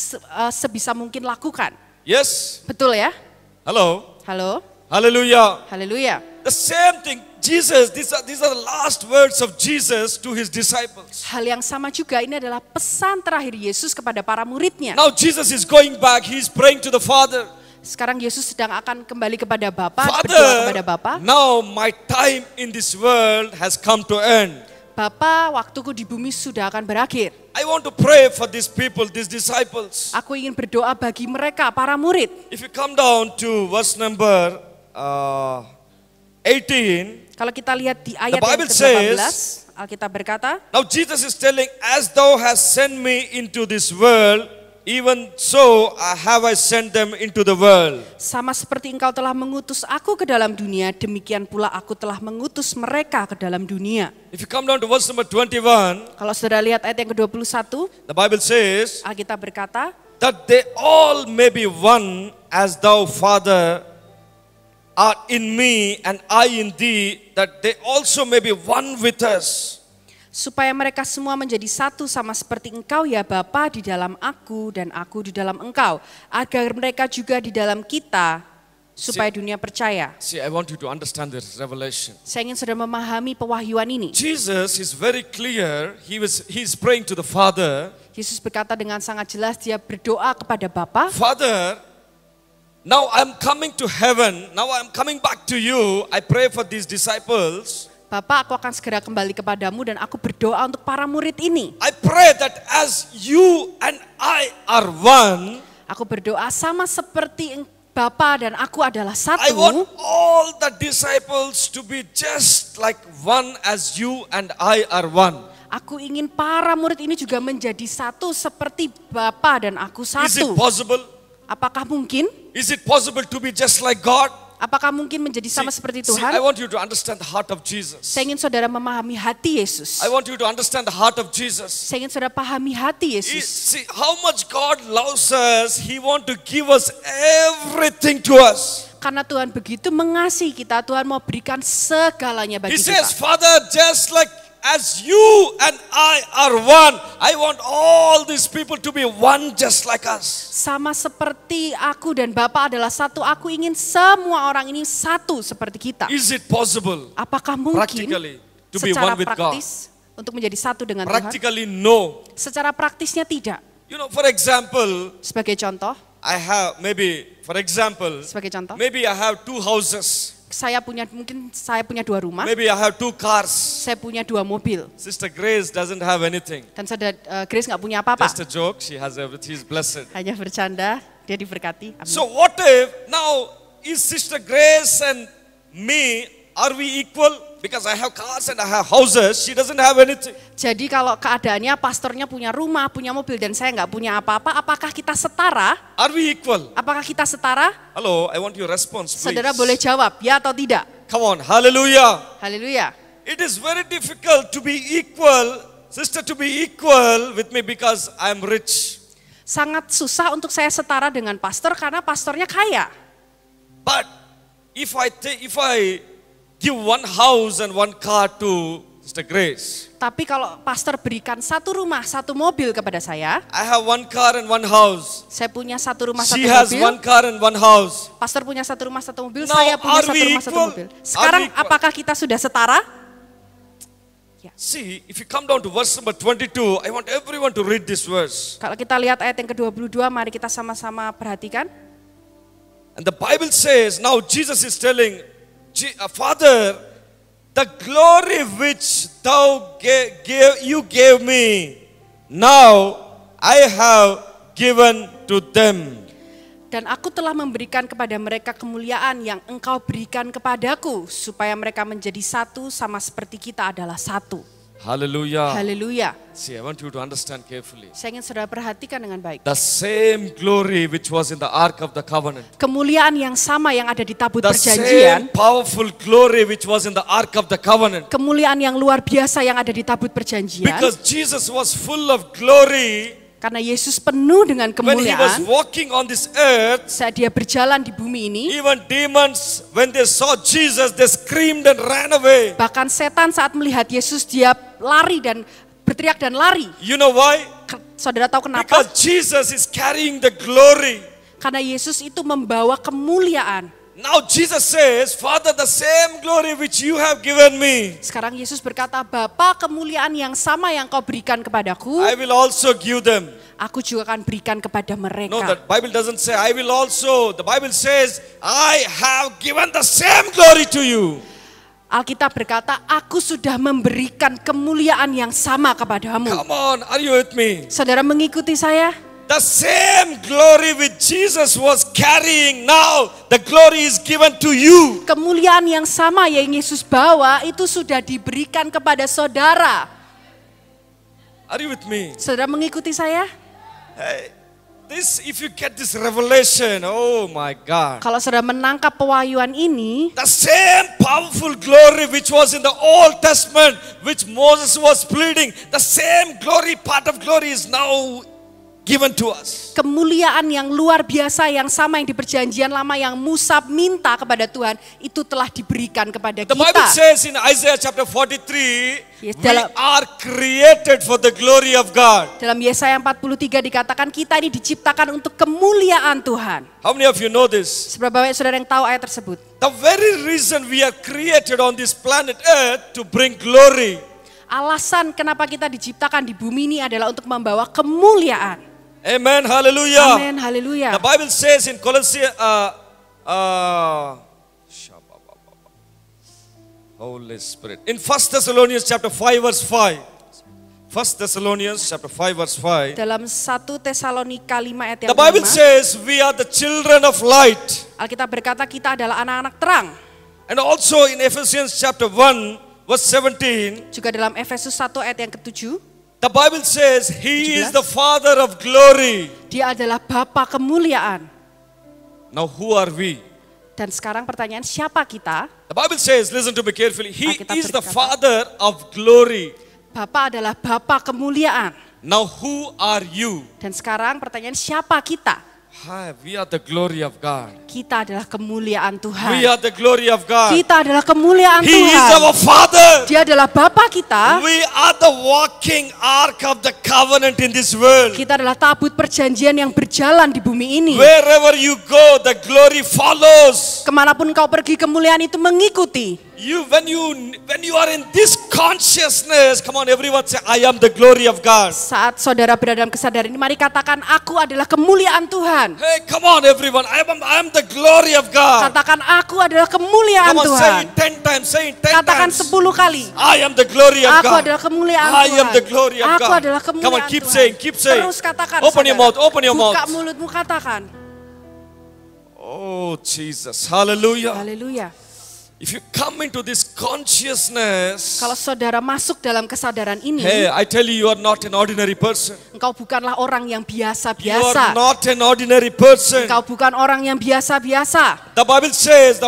sebisa mungkin lakukan. Yes? Betul ya? Hello? Halo? Hallelujah. Haleluya. The same thing, Jesus, these are the last words of Jesus to his disciples. Hal yang sama juga, ini adalah pesan terakhir Yesus kepada para muridnya. Now Jesus is going back, he is praying to the Father. Sekarang Yesus sedang akan kembali kepada Bapa, berdoa kepada Bapa. Now my time in this world has come to end. Bapa, waktuku di bumi sudah akan berakhir. I want to pray for these people, these disciples. Aku ingin berdoa bagi mereka, para murid. If you come down to verse number 18, Kalau kita lihat di ayat The yang Bible ke-18, says, Alkitab berkata, now Jesus is telling, as thou hast sent me into this world, even so have I sent them into the world. sama seperti engkau telah mengutus aku ke dalam dunia, demikian pula aku telah mengutus mereka ke dalam dunia. If you come down to verse number 21, Kalau saudara lihat ayat yang ke-21, the Bible says, Alkitab berkata, that they all may be one, as thou, Father, art in me and I in thee, that they also may be one with us. supaya mereka semua menjadi satu sama seperti engkau ya Bapa di dalam aku dan aku di dalam engkau, agar mereka juga di dalam kita, supaya dunia percaya. See, I want you to understand this revelation. Saya ingin saudara memahami pewahyuan ini. Jesus is very clear. He is praying to the Father. Yesus berkata dengan sangat jelas, dia berdoa kepada Bapa, Father, now I'm coming to heaven. Now I'm coming back to you. I pray for these disciples. Bapa, aku akan segera kembali kepadamu dan aku berdoa untuk para murid ini. I pray that as you and I are one, Aku berdoa sama seperti Bapa dan aku adalah I want satu. all the disciples to be just like one as you and I are one. Aku ingin para murid ini juga menjadi satu seperti Bapa dan aku Is it satu. possible? Apakah mungkin? Is it possible to be just like God? Apakah mungkin menjadi sama seperti See, I Tuhan? want you to understand the heart of Jesus. Saya ingin saudara memahami hati Yesus. I want you to understand the heart of Jesus. Saya ingin saudara pahami hati Yesus. See how much God loves us. He want to give us everything to us. Karena Tuhan begitu mengasihi kita, Tuhan mau berikan segalanya He bagi says, kita. Father, just like as you and I are one, I want all these people to be one just like us. Sama seperti aku dan Bapa adalah satu, aku ingin semua orang ini satu seperti kita. Is it possible? Apakah mungkin Practically, to be secara one with God. praktis untuk menjadi satu dengan Tuhan? Practically, no. Secara praktisnya tidak. You know, for example, Sebagai contoh, I have sebagai contoh, maybe I have 2 houses. mungkin saya punya 2 rumah, Maybe I have 2 cars. saya punya 2 mobil. Sister Grace doesn't have anything. Dan saudara Grace nggak punya apa-apa. Just a joke. She has everything. She's blessed. Hanya bercanda, dia diberkati. Amin. So what if now is Sister Grace and me, are we equal? because I have cars and I have houses, she doesn't have anything. Jadi kalau keadaannya pastornya punya rumah, punya mobil dan saya nggak punya apa-apa, apakah kita setara? Are we equal? Apakah kita setara? Hello, I want your response, please. Saudara boleh jawab ya atau tidak? Come on, hallelujah. Haleluya. It is very difficult to be equal, sister, to be equal with me because I am rich. Sangat susah untuk saya setara dengan pastor karena pastornya kaya. But if I give one house and one car to Sister Grace, Tapi kalau pastor berikan satu rumah, satu mobil kepada saya, I have one car and one house. saya punya satu rumah, She satu has mobil. one car and one house. Pastor punya satu rumah, satu mobil, Now, saya punya are satu we rumah, satu equal? mobil. Are Sekarang we equal? apakah kita sudah setara? See, if you come down to verse number 22, I want everyone to read this verse. Kalau kita lihat ayat yang ke-22, mari kita sama-sama perhatikan. And the Bible says, now Jesus is telling, Father, the glory which you gave me, now I have given to them. Dan aku telah memberikan kepada mereka kemuliaan yang engkau berikan kepadaku, supaya mereka menjadi satu sama seperti kita adalah satu. Hallelujah. Haleluya. See, I want you to understand carefully. Saya ingin saudara perhatikan dengan baik. The same glory which was in the Ark of the Covenant. Kemuliaan yang sama yang ada di tabut The perjanjian. same powerful glory which was in the Ark of the Covenant. Kemuliaan yang luar biasa yang ada di tabut perjanjian. Because Jesus was full of glory. Karena Yesus penuh dengan When he was kemuliaan. walking on this earth, Saat dia berjalan di bumi ini, even demons, when they saw Jesus, they screamed and ran away. bahkan setan saat melihat Yesus dia lari dan berteriak dan lari. You know why? Saudara tahu kenapa? Because Jesus is carrying the glory. Karena Yesus itu membawa kemuliaan. Now Jesus says, Father, the same glory which you have given me, Sekarang Yesus berkata, Bapa, kemuliaan yang sama yang kau berikan kepadaku, I will also give them. aku juga akan berikan kepada No, mereka. the Bible doesn't say, I will also. The Bible says, I have given the same glory to you. Alkitab berkata, aku sudah memberikan kemuliaan yang sama kepadamu. Come on, are you with me? Saudara mengikuti saya? The same glory which Jesus was carrying, now the glory is given to you. Kemuliaan yang sama yang Yesus bawa itu sudah diberikan kepada saudara. Are you with me? Saudara mengikuti saya? Hey, if you get this revelation, oh my God. Kalau saudara menangkap pewahyuan ini, The same powerful glory which was in the Old Testament, which Moses was pleading, the same glory, part of glory is now given to us. kemuliaan yang luar biasa yang sama yang di perjanjian lama yang Musa minta kepada Tuhan itu telah diberikan kepada The Bible kita. says in Isaiah chapter 43, Yes, we dalam- are created for the glory of God. Dalam Yesaya 43 dikatakan kita ini diciptakan untuk kemuliaan Tuhan. How many of you know this? Seberapa banyak saudara yang tahu ayat tersebut? The very reason we are created on this planet Earth to bring glory. Alasan kenapa kita diciptakan di bumi ini adalah untuk membawa kemuliaan. Amen, hallelujah. Amin, haleluya. The Bible says in Colossians, Holy Spirit. In 1 Thessalonians chapter 5 verse 5. 1 Thessalonians chapter 5 verse 5. Dalam 1 Tesalonika 5 ayat yang The Bible ke-5, says we are the children of light. Alkitab berkata kita adalah anak-anak terang. And also in Ephesians chapter 1 verse 17. Juga dalam Efesus 1 ayat yang ke-7, The Bible says he is 17. the Father of glory. dia adalah Bapa kemuliaan. Now who are we? Dan sekarang pertanyaan, siapa kita? The Bible says, listen to me carefully, he Alkitab is the berkata, Father of glory. Bapa adalah Bapa kemuliaan. Now who are you? Dan sekarang pertanyaan, siapa kita? Hi, we are the glory of God. Kita adalah kemuliaan We Tuhan. are the glory of God. Kita adalah kemuliaan He is Tuhan. our Father. Dia adalah Bapa kita. We are the walking ark of the covenant in this world. Kita adalah tabut perjanjian yang berjalan di bumi ini. Wherever you go, the glory follows. Kemanapun kau pergi, kemuliaan itu mengikuti. When you are in this consciousness, come on everyone say, I am the glory of God. Saat saudara berada dalam kesadaran ini, mari katakan, aku adalah kemuliaan Tuhan. Hey, come on everyone, I am the glory of God. Katakan, aku adalah kemuliaan Come on, say Tuhan. it 10 times, say it 10 Katakan times. 10 kali. I am the glory of Aku God. adalah kemuliaan I Tuhan. am the glory of Aku God. adalah Come on, kemuliaan keep Tuhan. saying, keep saying. Terus katakan, Open your saudara. mouth, open your Buka mouth. mulutmu, katakan. Oh Jesus, hallelujah. Haleluya. If you come into this consciousness, Kalau saudara masuk dalam kesadaran ini, hey, I tell you are not an ordinary person. engkau bukanlah orang yang You are biasa-biasa. not an ordinary person. Engkau bukan orang yang biasa-biasa. The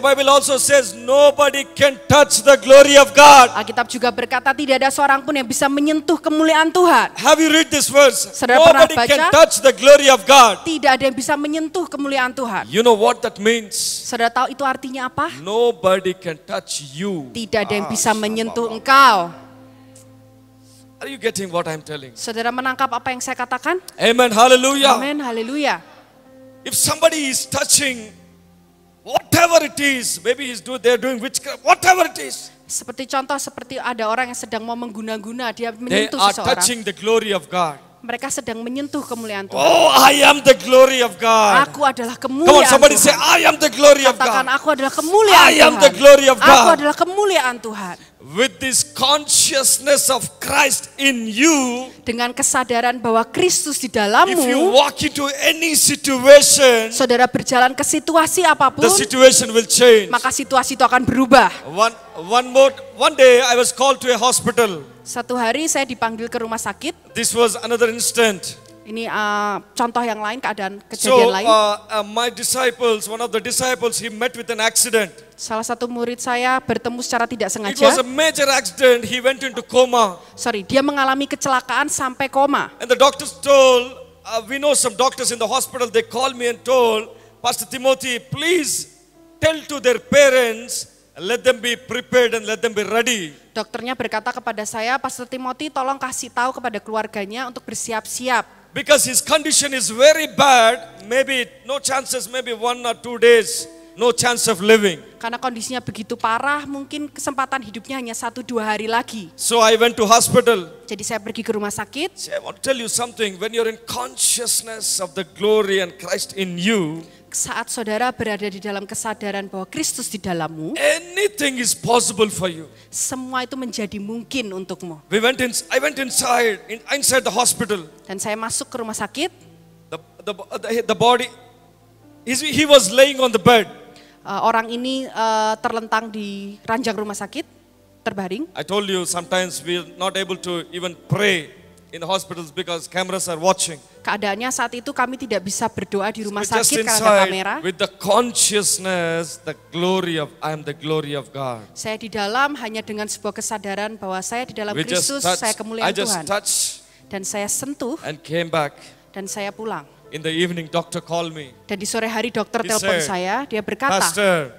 Bible also says, nobody can touch the glory of God. Alkitab juga berkata tidak ada seorang pun yang bisa menyentuh kemuliaan Tuhan. Have you read this verse? Saudara pernah Nobody can baca? touch the glory of God. Tidak ada yang bisa menyentuh kemuliaan Tuhan. You know what that means? Saudara tahu itu artinya apa? Nobody can touch you. Tidak ada yang bisa menyentuh engkau. Are you getting what I'm telling? Saudara menangkap apa yang saya katakan? Amen. Hallelujah. Amin, haleluya. If somebody is touching whatever it is, maybe they're doing witchcraft, whatever it is, Seperti contoh, seperti ada orang yang sedang mau mengguna-guna, dia they menyentuh are seseorang. touching the glory of God. Mereka sedang menyentuh kemuliaan Tuhan. Oh, I am the glory of God. Aku adalah Come on, kemuliaan somebody say, Tuhan. I am the glory of Katakan, God. aku adalah kemuliaan I am Tuhan. the glory of Aku God. adalah kemuliaan Tuhan. With this consciousness of Christ in you, Dengan kesadaran bahwa Kristus di if you dalammu, walk into any situation, saudara berjalan ke situasi apapun, the situation will change. maka situasi itu akan berubah. One day I was called to a hospital. Satu hari saya dipanggil ke rumah sakit. This was another instant. Ini contoh yang lain, keadaan So kejadian lain. my disciples, one of the disciples, he met with an accident. Salah satu murid saya bertemu secara tidak It sengaja. was a major accident. He went into coma. Dia mengalami kecelakaan sampai koma. And the doctors told, we know some doctors in the hospital, they called me and told, Pastor Timothy, please tell to their parents, let them be prepared and let them be ready. Dokternya berkata kepada saya, Pastor Timothy, tolong kasih tahu kepada keluarganya untuk bersiap-siap. Because his condition is very bad, maybe no chances, maybe 1 or 2 days, no chance of living. Karena kondisinya begitu parah, mungkin kesempatan hidupnya hanya 1-2 hari lagi. So I went to hospital. Jadi saya pergi ke rumah sakit. See, I want to tell you something. When you're in consciousness of the glory and Christ in you, Saat saudara berada di dalam kesadaran bahwa Kristus di dalammu, anything is possible for you. semua itu menjadi mungkin untukmu. I went inside the hospital. Dan saya masuk ke rumah sakit. The body, he was laying on the bed. Orang ini terlentang di ranjang rumah sakit, terbaring. I told you sometimes we're not able to even pray in the hospitals because cameras are watching. Keadaannya saat itu kami tidak bisa berdoa di rumah We're just sakit karena ada kamera. inside with the consciousness, I am the glory of God. Saya di dalam hanya dengan sebuah kesadaran bahwa saya di dalam We just Kristus, saya touched, kemuliaan I just Tuhan. touched Dan saya sentuh and came back. dan saya pulang. In the evening, doctor called me. Dan di sore hari dokter He telepon said, saya, dia berkata, Pastor,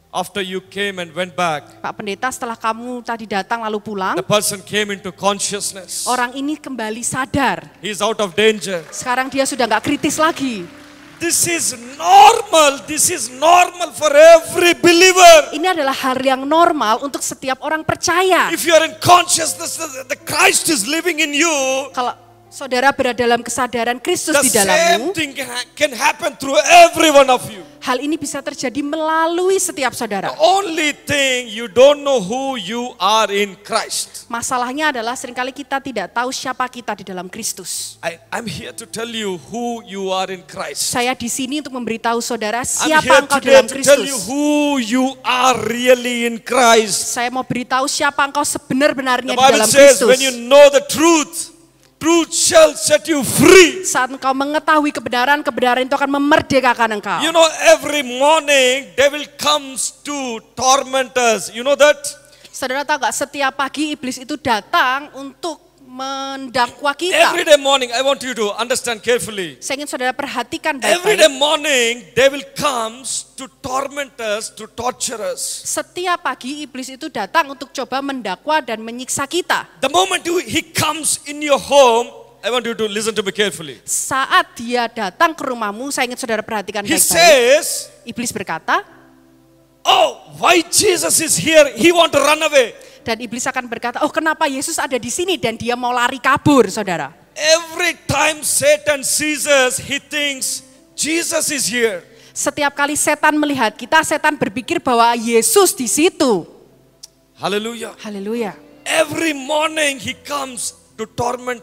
after you came and went back, Pak Pendeta, setelah kamu tadi datang lalu pulang, the person came into consciousness. orang ini kembali sadar. He's out of danger. Sekarang dia sudah nggak kritis lagi. This is normal. This is normal for every believer. Ini adalah hal yang normal untuk setiap orang percaya. If you are in consciousness that the Christ is living in you, Kalau saudara berada dalam kesadaran Kristus the di dalammu, same thing can happen through every one of you. hal ini bisa terjadi melalui setiap saudara. The only thing you don't know who you are in Christ. Masalahnya adalah seringkali kita tidak tahu siapa kita di dalam Kristus. I'm here to tell you who you are in Christ. Saya di sini untuk memberitahu saudara I'm siapa here engkau today dalam to tell you Kristus. who you are really in Christ. Saya mau beritahu siapa engkau sebenar-benarnya The di Bible dalam says Kristus. when you know the truth, truth shall set you free. Saat engkau mengetahui kebenaran, kebenaran itu akan memerdekakan engkau. You know, every morning devil comes to torment us. You know that? Saudara tahu gak, setiap pagi iblis itu datang untuk mendakwa kita. Every day morning, I want you to understand carefully. Saya ingin saudara perhatikan Every day baik-baik. morning, devil comes to torment us, to torture us. Setiap pagi iblis itu datang untuk coba mendakwa dan menyiksa kita. The moment he comes in your home, I want you to listen to me carefully. Saat dia datang ke rumahmu, saya ingin saudara perhatikan He baik-baik. says, Iblis berkata, oh, why Jesus is here? He want to run away. dan iblis akan berkata, oh kenapa Yesus ada di sini dan dia mau lari kabur, saudara. Every time Satan sees us, he thinks Jesus is here. Setiap kali setan melihat kita, setan berpikir bahwa Yesus di situ. Hallelujah. Haleluya. Every morning he comes to torment,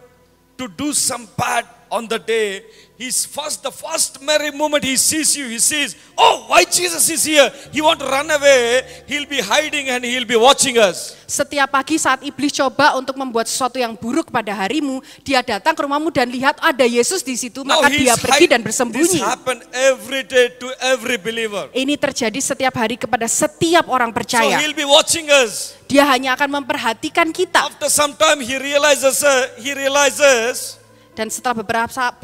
to do some bad on the day, the first merry moment he sees you, he sees, oh, why Jesus is here? He want to run away, he'll be hiding and he'll be watching us. Setiap pagi saat iblis coba untuk membuat sesuatu yang buruk pada harimu, dia datang ke rumahmu dan lihat ada Yesus di situ, maka dia pergi dan This bersembunyi. happen every day to every believer. Ini terjadi setiap hari kepada setiap orang So percaya. he'll be watching us. Dia hanya akan memperhatikan kita. After some time he realizes, Dan setelah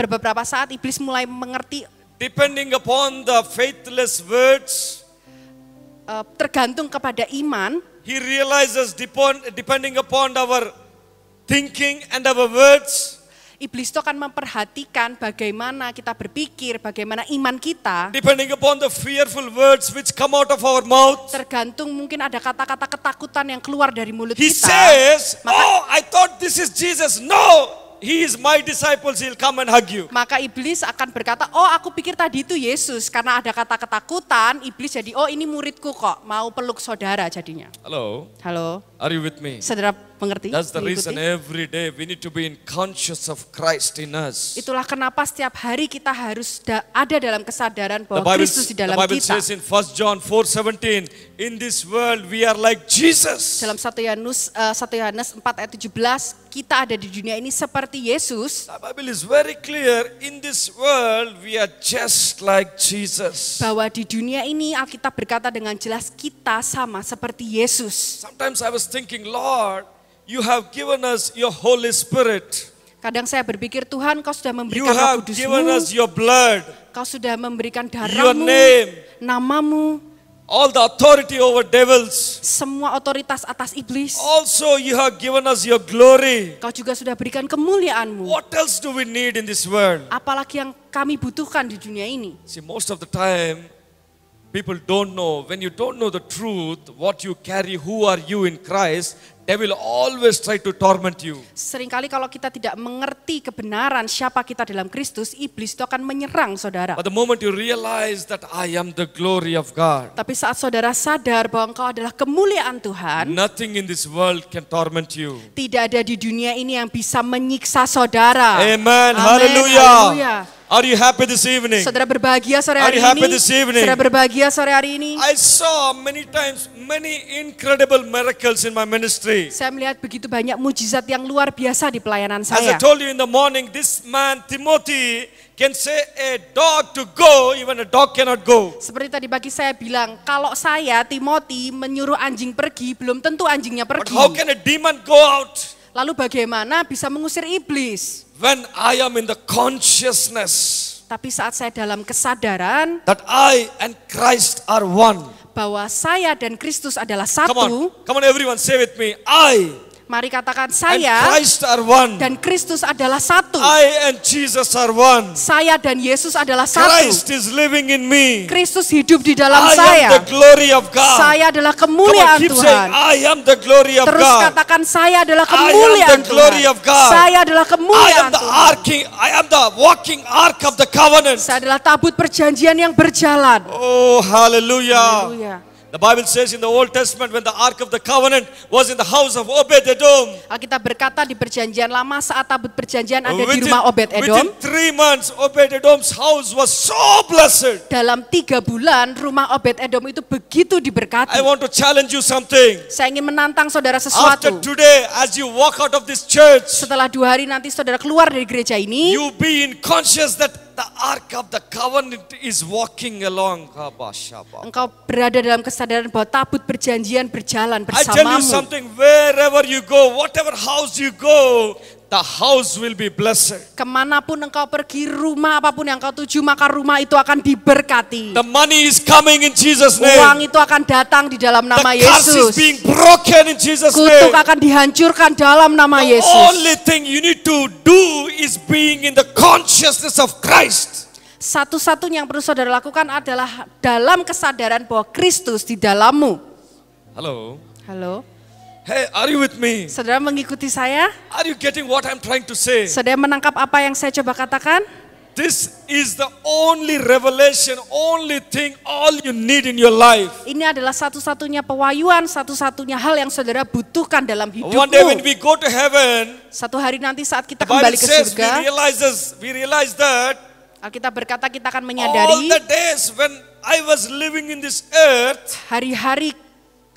beberapa saat iblis mulai mengerti, depending upon the faithless words, tergantung kepada iman. he realizes depending upon our thinking and our words, Iblis itu akan memperhatikan bagaimana kita berpikir, bagaimana iman kita. depending upon the fearful words which come out of our mouth. Tergantung mungkin ada kata-kata ketakutan yang keluar dari mulut He kita. says, oh, I thought this is Jesus. No, he is my disciples. He'll come and hug you. Maka iblis akan berkata, oh aku pikir tadi itu Yesus. Karena ada kata ketakutan, iblis jadi, oh ini muridku kok, mau peluk saudara jadinya. Hello, Halo, are you with me? saudara mengerti? That's the Mengikuti? reason every day we need to be in conscious of Christ in us. Itulah kenapa setiap hari kita harus ada dalam kesadaran The bahwa Bible, Kristus di dalam the Bible kita. says in 1 John 4:17, in this world we are like Jesus. Dalam 1 Yohanes 4 ayat 17, kita ada di dunia ini seperti Yesus. The Bible is very clear, in this world we are just like Jesus. Bahwa di dunia ini Alkitab berkata dengan jelas kita sama seperti Yesus. Sometimes I was thinking, Lord, you have given us your Holy Spirit. Kadang saya berpikir, Tuhan kau sudah You memberikan Roh have given Kudus-Mu, us your blood, kau sudah memberikan your darah-Mu, name, namamu, all the authority over devils. semua otoritas atas iblis. Also you have given us your glory. Kau juga sudah berikan kemuliaan-Mu. What else do we need in this world? Apalagi yang kami butuhkan di dunia ini. See, most of the time, people don't know. When you don't know the truth, what you carry, who are you in Christ, they will always try to torment you. Seringkali kalau kita tidak mengerti kebenaran siapa kita dalam Kristus, iblis itu akan menyerang saudara. But the moment you realize that I am the glory of God, Tapi saat saudara sadar bahwa engkau adalah kemuliaan Tuhan, nothing in this world can torment you. tidak ada di dunia ini yang bisa menyiksa saudara. Amen. Amen. Hallelujah. Haleluya. Are you happy this evening? Saudara berbahagia sore Are hari you happy ini. this evening? Saudara berbahagia sore hari ini. I saw many times many incredible miracles in my ministry. Saya melihat begitu banyak mujizat yang luar biasa di pelayanan As I saya. told you in the morning, this man Timothy can say a dog to go, even a dog cannot go. Seperti tadi pagi saya bilang, kalau saya Timothy menyuruh anjing pergi, belum tentu anjingnya But pergi. how can a demon go out? Lalu bagaimana bisa mengusir iblis? When I am in the consciousness Tapi saat saya dalam kesadaran that I and Christ are one. bahwa saya dan Kristus adalah Come satu, on everyone, say with me. I mari katakan and saya Christ are one. dan Kristus adalah satu. I and Jesus are one. Saya dan Yesus adalah satu. Christ is living in me. Kristus hidup di dalam I am saya. the glory of God. Saya adalah Come on, kemuliaan keep saying, Tuhan. I am the glory of Terus God. katakan saya adalah I am kemuliaan the glory Tuhan. of God. Saya adalah I am kemuliaan the Tuhan. I am the walking ark of the covenant. Saya adalah tabut perjanjian yang berjalan. Oh, hallelujah. Haleluya. The Bible says in the Old Testament when the Ark of the Covenant was in the house of Obed-Edom. Alkitab berkata di perjanjian lama saat tabut perjanjian ada di rumah Obed-Edom. Within 3 months, Obed-Edom's house was so blessed. Dalam 3 bulan rumah Obed-Edom itu begitu diberkati. I want to challenge you something. Saya ingin menantang saudara After sesuatu. today, as you walk out of this church, Setelah 2 hari nanti saudara keluar dari gereja ini, you be in conscious that the Ark of the Covenant is walking along. engkau berada dalam kesadaran bahwa tabut perjanjian berjalan I tell you bersamamu. something, wherever you go, whatever house you go, the house will be blessed. Kemanapun engkau pergi, rumah apapun yang kau tuju, maka rumah itu akan diberkati. The money is coming in Jesus' Uang name. itu akan datang di dalam The nama curse is Yesus. being broken in Jesus' Kutuk name. akan dihancurkan dalam nama The Yesus. only thing you need to do is being in the consciousness of Christ. Satu-satunya yang perlu saudara lakukan adalah dalam kesadaran bahwa Kristus di dalammu. Hello. Halo, Hey, are you with me? saudara mengikuti saya? Are you getting what I'm trying to say? Saudara menangkap apa yang saya coba katakan? This is the only revelation, only thing, all you need in your life. Ini adalah satu-satunya pewahyuan, satu-satunya hal yang saudara butuhkan dalam One day when hidupmu. we go to heaven, Satu hari nanti saat kita the Bible kembali ke says surga, we realize that Alkitab berkata kita akan all menyadari the days when I was living in this earth, hari-hari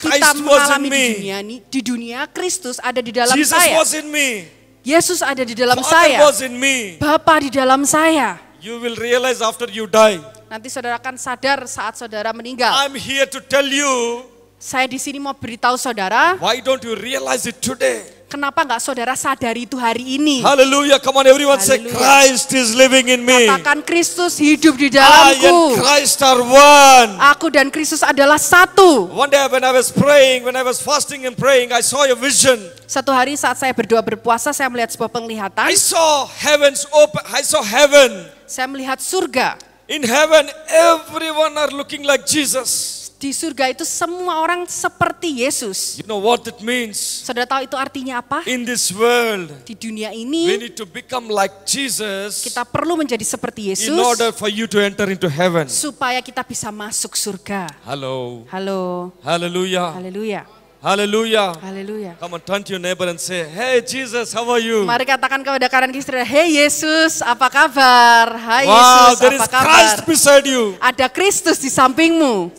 kita Christ was in mengalami me. di dunia, Kristus ada di dalam Jesus saya. was in me, Yesus ada di dalam Father saya. was in me. Bapa di dalam saya. You will realize after you die. Nanti saudara akan sadar saat saudara meninggal. I'm here to tell you, Saya di sini mau beritahu saudara, why don't you realize it today? kenapa nggak saudara sadari itu hari ini? Hallelujah. Come on, everyone say, Hallelujah. Christ is living in me. Katakan Kristus hidup di I and dalamku. Christ are one. Aku dan Kristus adalah satu. One day when I was praying, when I was fasting and praying, I saw a vision. Satu hari saat saya berdoa berpuasa, saya melihat sebuah penglihatan. I saw heavens open. I saw heaven. Saya melihat surga. In heaven, everyone are looking like Jesus. Di surga itu semua orang seperti Yesus. You know what it means? Saudara tahu itu artinya apa? In this world, Di dunia we ini need to become like Jesus kita perlu menjadi seperti Yesus in order for you to enter into heaven. supaya kita bisa masuk surga. Hello. Halo. Hallelujah. Haleluya. Hallelujah. Haleluya. Come on, turn to your neighbor and say, hey Jesus, how are you? Mari katakan kepada kanan kiri saudara, "Hey Yesus, apa kabar? Hai Wow, Yesus, there is apa kabar?" Christ beside you. Ada Kristus di sampingmu.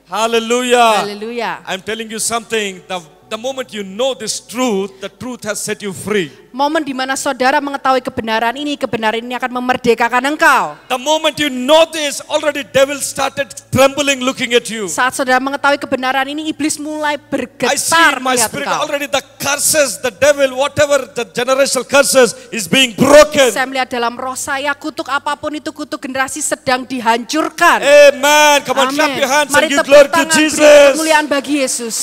Hallelujah. Haleluya. I'm telling you something. The moment you know this truth, the truth has set you free. Momen di mana saudara mengetahui kebenaran ini akan memerdekakan engkau. The moment you know this, already devil started trembling looking at you. Saat saudara mengetahui kebenaran ini, iblis mulai I see bergetar in my melihat spirit engkau. already the curses, the devil, whatever the generational curses is being broken. Saya melihat dalam roh saya, kutuk apapun itu, kutuk generasi sedang dihancurkan. Amen. Come on, clap Amin. your hands Mari and give tepuk glory to tangan, beri Jesus. kemuliaan bagi Yesus.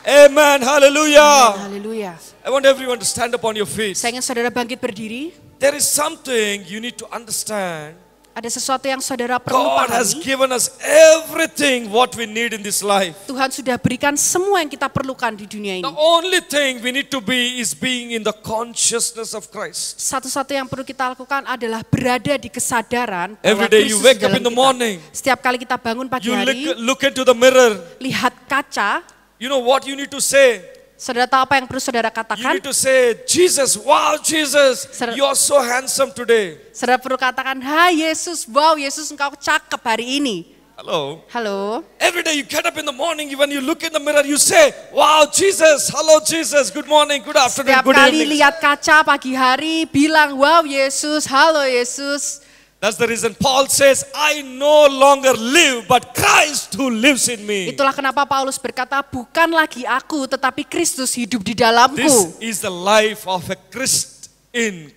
Amen. Hallelujah. Haleluya. I want everyone to stand up on your feet. Saya ingin saudara bangkit berdiri. There is something you need to understand. Ada sesuatu yang saudara perlu God has pahami. given us everything what we need in this life. Tuhan sudah berikan semua yang kita perlukan di dunia The ini. only thing we need to be is being in the consciousness of Christ. Satu-satu yang perlu kita lakukan adalah berada di kesadaran bahwa Every day you Kristus wake di up dalam in the kita. morning, Setiap kali kita bangun pagi you hari, look into the mirror. lihat kaca, You know what you need to say? saudara tahu apa yang perlu saudara You katakan? need to say, Jesus, wow, Jesus, Sir- you are so handsome today. Saudara perlu katakan, "Hai Yesus, wow Yesus engkau cakep hari ini." Hello. Halo. Every day you get up in the morning, when you look in the mirror, you say, wow, Jesus, hello, Jesus, good morning, good afternoon, Setiap good kali evening. lihat kaca pagi hari, bilang, "Wow Yesus, halo Yesus." That's the reason Paul says, I no longer live, but Christ who lives in me. Itulah kenapa Paulus berkata, "Bukan lagi aku, tetapi Kristus hidup di dalamku." This is the life of a Christ in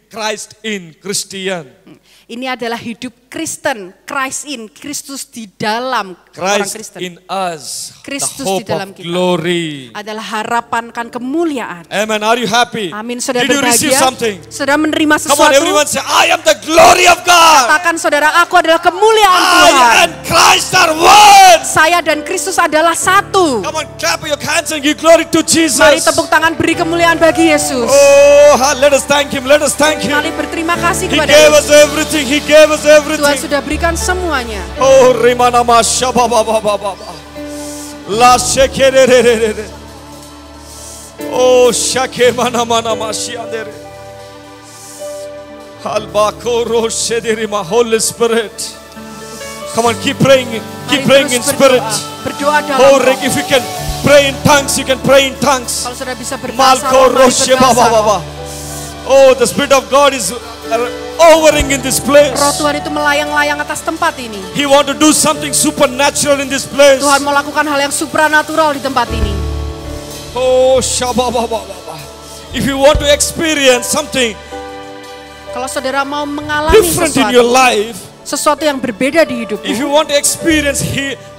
Christian. Ini adalah hidup Kristen, Christ in, Kristus di dalam orang Christ Kristen. in us, Kristus the hope di dalam of kita. glory. Adalah harapan kan kemuliaan. Amen. Are you happy? Amin. Saudara Did you receive berbahagia? something? Saudara menerima Come on, sesuatu? everyone say, I am the glory of God. Katakan saudara, aku adalah kemuliaan Tuhan. I and Christ are one. Saya dan Kristus adalah satu. Come on, clap your hands and give glory to Jesus. Mari tepuk tangan beri kemuliaan bagi Yesus. Oh, let us thank Him. Let us thank Him. Mari berterima kasih He kepada gave Yesus. us everything. He gave us Tuhan everything. sudah berikan semuanya. Oh, Rimana Masha Baba Baba Baba. La Shekerere. Oh, Shake Mana Mana Mashiandere. Halbako Roshederima, Holy Spirit. Come on, keep praying. Keep Mari praying terus in spirit. Berdoa dalam Oh, roh. Rick, if you can pray in tongues, you can pray in tongues. Kalau sudah bisa berbahasa, Malko roh, mari Roshe Baba berbahasa roh. Baba. Oh, the Spirit of God is hovering in this place. Roh Tuhan itu melayang-layang atas tempat ini. He want to do something supernatural in this place. Tuhan mau lakukan hal yang supranatural di tempat ini. Oh, Shababa. If you want to experience something Kalau saudara mau mengalami different in your sesuatu yang berbeda di if you hidupmu, want to experience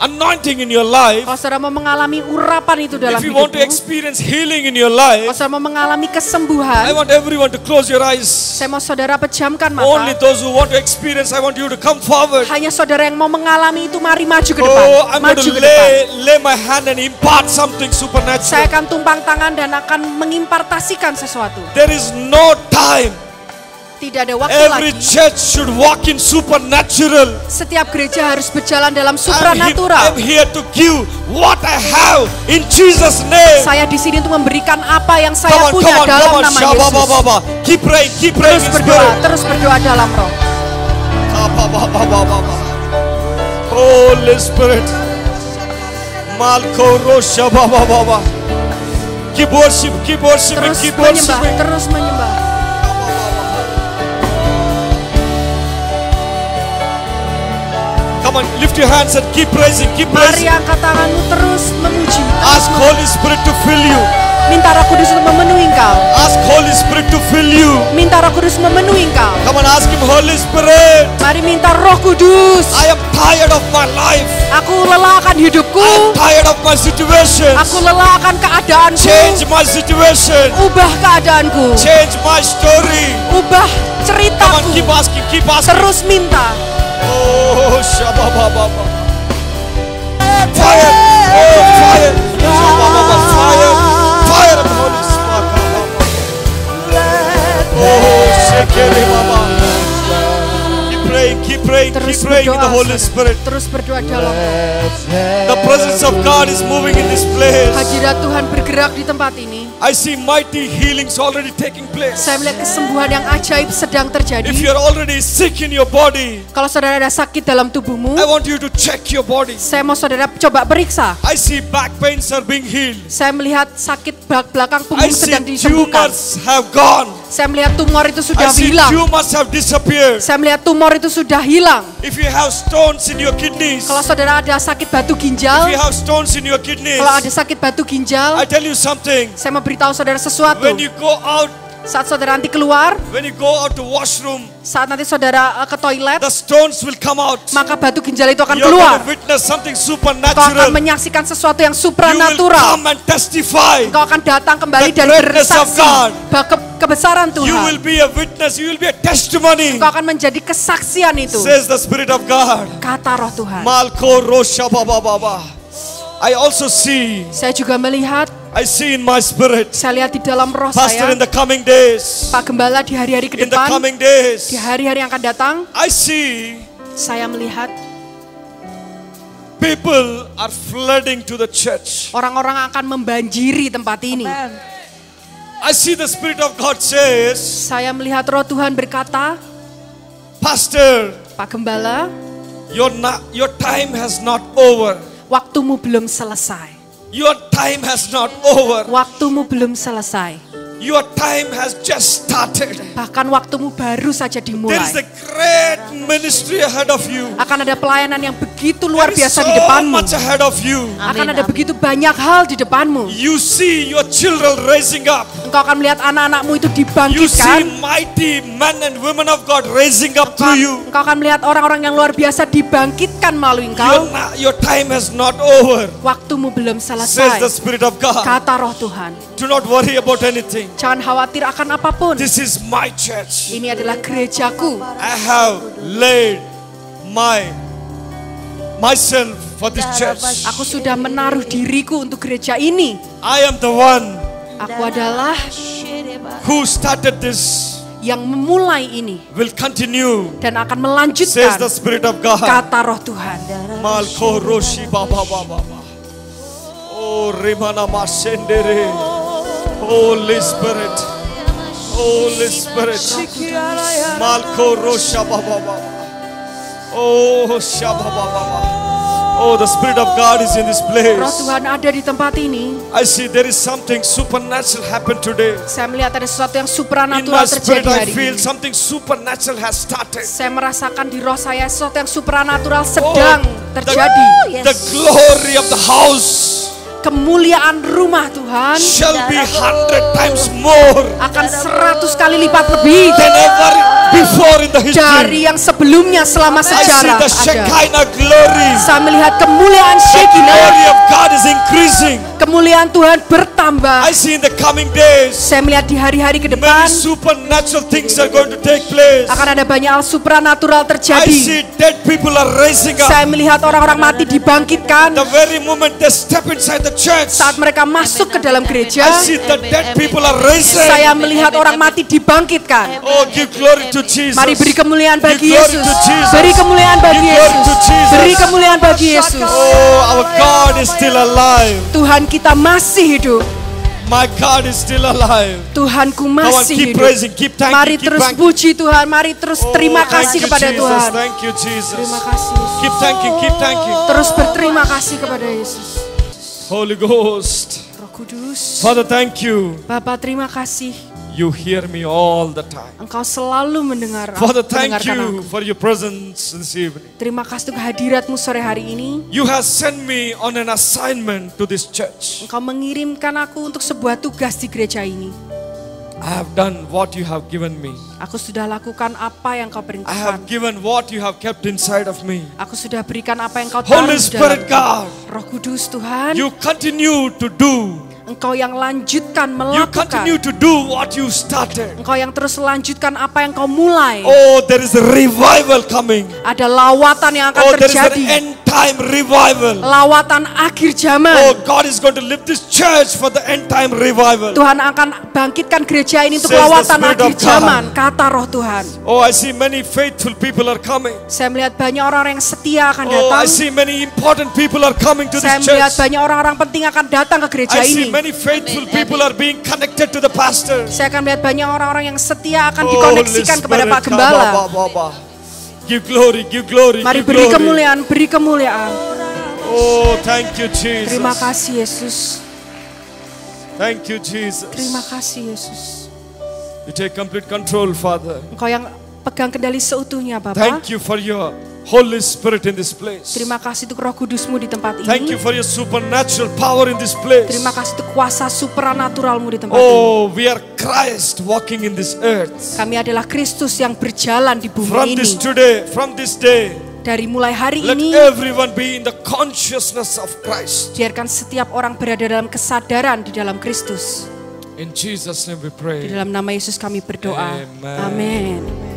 anointing in your life, kalau saudara mau mengalami urapan itu dalam if you want to hidupmu, experience healing in your kalau life, saudara mau mengalami I kesembuhan, want everyone to close your eyes. saya mau saudara pejamkan Only mata. those who want to experience, I want you to come forward. Hanya saudara yang mau mengalami itu, mari maju ke depan. Oh, I'm going Maju to ke depan. lay my hand and impart something Saya supernatural. akan tumpang tangan dan akan mengimpartasikan sesuatu. There is no time Tidak ada waktu Every lagi. church should walk in supernatural. Setiap gereja harus berjalan dalam I'm supranatural. here to give what I have in Jesus' name. Saya di sini untuk memberikan apa yang saya Come on, punya come on, dalam come on. nama Shabba, Yesus. ba, ba. Keep praying Terus in berdoa, spirit. terus berdoa dalam roh. Ba, ba, ba, ba, ba, ba. Holy Spirit. Malko Rosha, ba, ba, ba, ba. Keep worship, keep worshiping, Terus keep menyembah, worshiping. terus menyembah. Come on, lift your hands and keep praising, keep Mari praising. angkat tanganmu, terus memuji. Ask Holy Spirit to fill you. Minta Roh Kudus untuk memenuhi engkau. Ask Holy Spirit to fill you. Minta Roh Kudus memenuhi engkau. Come on, ask Him, Holy Spirit. Mari minta Roh Kudus. I am tired of my life. Aku lelah akan I am hidupku. tired of my situations. Aku lelah akan keadaanku. Change my situation. Ubah keadaanku. Change my story. Ubah Come on, ceritaku. keep asking, keep asking. Terus minta. Oh, shabba-ba-ba-ba. Fire. Oh, fire. Shabba-ba-ba, fire. Fire of the Holy Spirit. Oh, shekere-ba-ba. Keep praying Terus in the berdoa. Holy Spirit. Terus berdoa dalam roh. The presence of God is moving in this place. Hadirat Tuhan bergerak di tempat ini. I see mighty healings already taking place. Saya melihat kesembuhan yang ajaib sedang terjadi. If you're already sick in your body, Kalau saudara ada sakit dalam tubuhmu, I want you to check your body. saya mau saudara coba periksa. I see back pains are being healed. Saya melihat sakit belakang I punggung see sedang disembuhkan. tumors have gone. Saya melihat tumor itu I sudah see hilang. tumors have disappeared. Saya melihat tumor itu sudah hilang. If you have stones in your kidneys, Kalau saudara ada sakit batu if you ginjal, have stones in your kidneys, kalau ada sakit batu I ginjal, tell you something. saya mau beritahu saudara sesuatu. When you go out, Saat saudara nanti keluar, when you go out to washroom, saat nanti saudara ke toilet, the stones will come out. maka batu ginjal itu akan You're going keluar. to witness something Engkau akan supernatural. menyaksikan sesuatu yang You will supranatural. come and testify. Engkau akan datang kembali The dan greatness of bersaksi God. bahwa kebesaran You will Tuhan. be a witness. You will be a testimony. Engkau akan menjadi kesaksian itu. Says the Spirit of God. Kata Roh Tuhan. Malko Rosha Baba Baba. I also see. Saya juga melihat, I see in my spirit. saya lihat di dalam roh Pastor, saya, in the coming days. Pak Gembala di hari-hari ke In the depan, coming days. di hari-hari yang akan datang, I see saya melihat people are flooding to the church. orang-orang akan membanjiri tempat ini. I see the Spirit of God says, Saya melihat Roh Tuhan berkata, Pastor, Pak Gembala, your time has not over. waktumu belum selesai. Your time has not over. Waktumu belum selesai. Your time has just started. Bahkan waktumu baru saja There dimulai. is a great ministry ahead of you. Akan ada pelayanan yang begitu luar There is biasa di so depanmu. much ahead of you. Akan ada begitu banyak hal di depanmu. You see your children raising up. Engkau akan melihat anak-anakmu itu You see dibangkitkan. mighty men and women of God raising up through you. Engkau akan melihat orang-orang yang luar biasa dibangkitkan melalui engkau. Your time has not over. Waktumu belum Says the selesai. Spirit of God. Kata Roh Tuhan. Do not worry about anything. Jangan khawatir akan apapun. This is my church. Ini adalah gerejaku. I have laid myself for this church. Aku sudah menaruh diriku untuk gereja ini. I am the one Aku adalah who started this, yang memulai ini will continue, dan akan says melanjutkan. the Spirit of God. Kata Roh Tuhan. Malko Roshi Baba Baba. Oh Rimana Masendere. Holy Spirit. Holy Spirit. Malko Rosha Baba Baba. Oh Shabba Baba. Oh, the Spirit of God is in this Roh place. Tuhan ada di tempat ini. I see there is something supernatural happen today. Saya melihat ada sesuatu yang In my supranatural spirit terjadi I hari feel ini. something supernatural has started. Saya merasakan di roh saya sesuatu yang supranatural sedang the terjadi. glory of the house Kemuliaan rumah Tuhan shall be 100 times more akan 100 kali lipat lebih than ever before in the history. dari yang sebelumnya selama I see sejarah the ada. Shekinah glory. Saya melihat kemuliaan The Shekinah. glory of God is increasing. Kemuliaan Tuhan bertambah. I see in the coming days Saya melihat di hari-hari ke many depan supernatural things are going to take place. akan ada banyak hal supranatural I terjadi. see dead people are raising up. Saya melihat orang-orang mati dibangkitkan. The very moment they step inside the the church, Saat mereka masuk ke dalam gereja, I see the dead people are raised. saya melihat orang mati dibangkitkan. Oh, give glory to Jesus. Mari beri kemuliaan bagi Give glory Yesus. to Jesus. Beri kemuliaan bagi Give glory Yesus. to Jesus. Beri kemuliaan bagi Yesus. Oh, our God is still alive. Tuhan kita masih hidup. My God is still alive. Tuhanku Come on, masih keep hidup. praising, keep thanking, Mari keep terus thanking. puji Tuhan. Mari terus Oh, terima thank kasih you, kepada Jesus. Tuhan. Thank you, Jesus. Terima kasih Yesus. Keep thanking, keep thanking. Terus berterima kasih kepada Yesus. Holy Ghost. Roh Kudus. Father, thank you. Bapa, terima kasih. You hear me all the time. Engkau selalu mendengarkan Father, thank aku. you for your presence this evening. Terima kasih untuk hadiratmu sore hari ini. You have sent me on an assignment to this church. Engkau mengirimkan aku untuk sebuah tugas di gereja ini. I have done what you have given me. Aku sudah lakukan apa yang kau I perintahkan. have given what you have kept inside of me. Aku sudah berikan apa yang kau Holy taruh Spirit dalam. God, Roh Kudus Tuhan, you continue to do. Engkau yang lanjutkan You continue melakukan. to do what you started. Engkau yang terus lanjutkan apa yang kau mulai. Oh, there is a revival coming. Ada lawatan yang akan Oh, there is an terjadi. end time revival. Lawatan akhir zaman. Oh, God is going to lift this church for the end time revival. Tuhan akan bangkitkan gereja ini untuk Says the lawatan Spirit akhir of God. zaman. Kata Roh Tuhan. Oh, I see many faithful people are coming. Saya melihat banyak orang-orang yang setia akan Oh, I datang. see many important people are coming to Saya this melihat church. banyak orang-orang penting akan datang ke gereja I see ini. many faithful people are being connected to the pastor. Saya akan melihat banyak orang-orang yang setia akan Oh, dikoneksikan Holy kepada Spirit, Pak Gembala. Give glory, give glory, Mari give beri glory. kemuliaan, beri kemuliaan. Oh, thank you, Jesus. Terima kasih Yesus. Thank you, Jesus. Terima kasih Yesus. You take complete control, Father. Engkau yang pegang kendali seutuhnya Bapa. Thank you for your Holy Spirit in this place. Terima kasih untuk Roh Kudus-Mu di tempat Thank you ini. for your supernatural power in this place. Terima kasih untuk kuasa supernatural-Mu di tempat ini. Oh, we are Christ walking in this earth. Kami adalah Kristus yang berjalan di bumi From ini. from this day, Dari mulai hari let ini, everyone be in the consciousness of Christ. biarkan setiap orang berada dalam kesadaran di dalam Kristus. In Jesus' name we Di pray. dalam nama Yesus kami berdoa. Amen. Amin.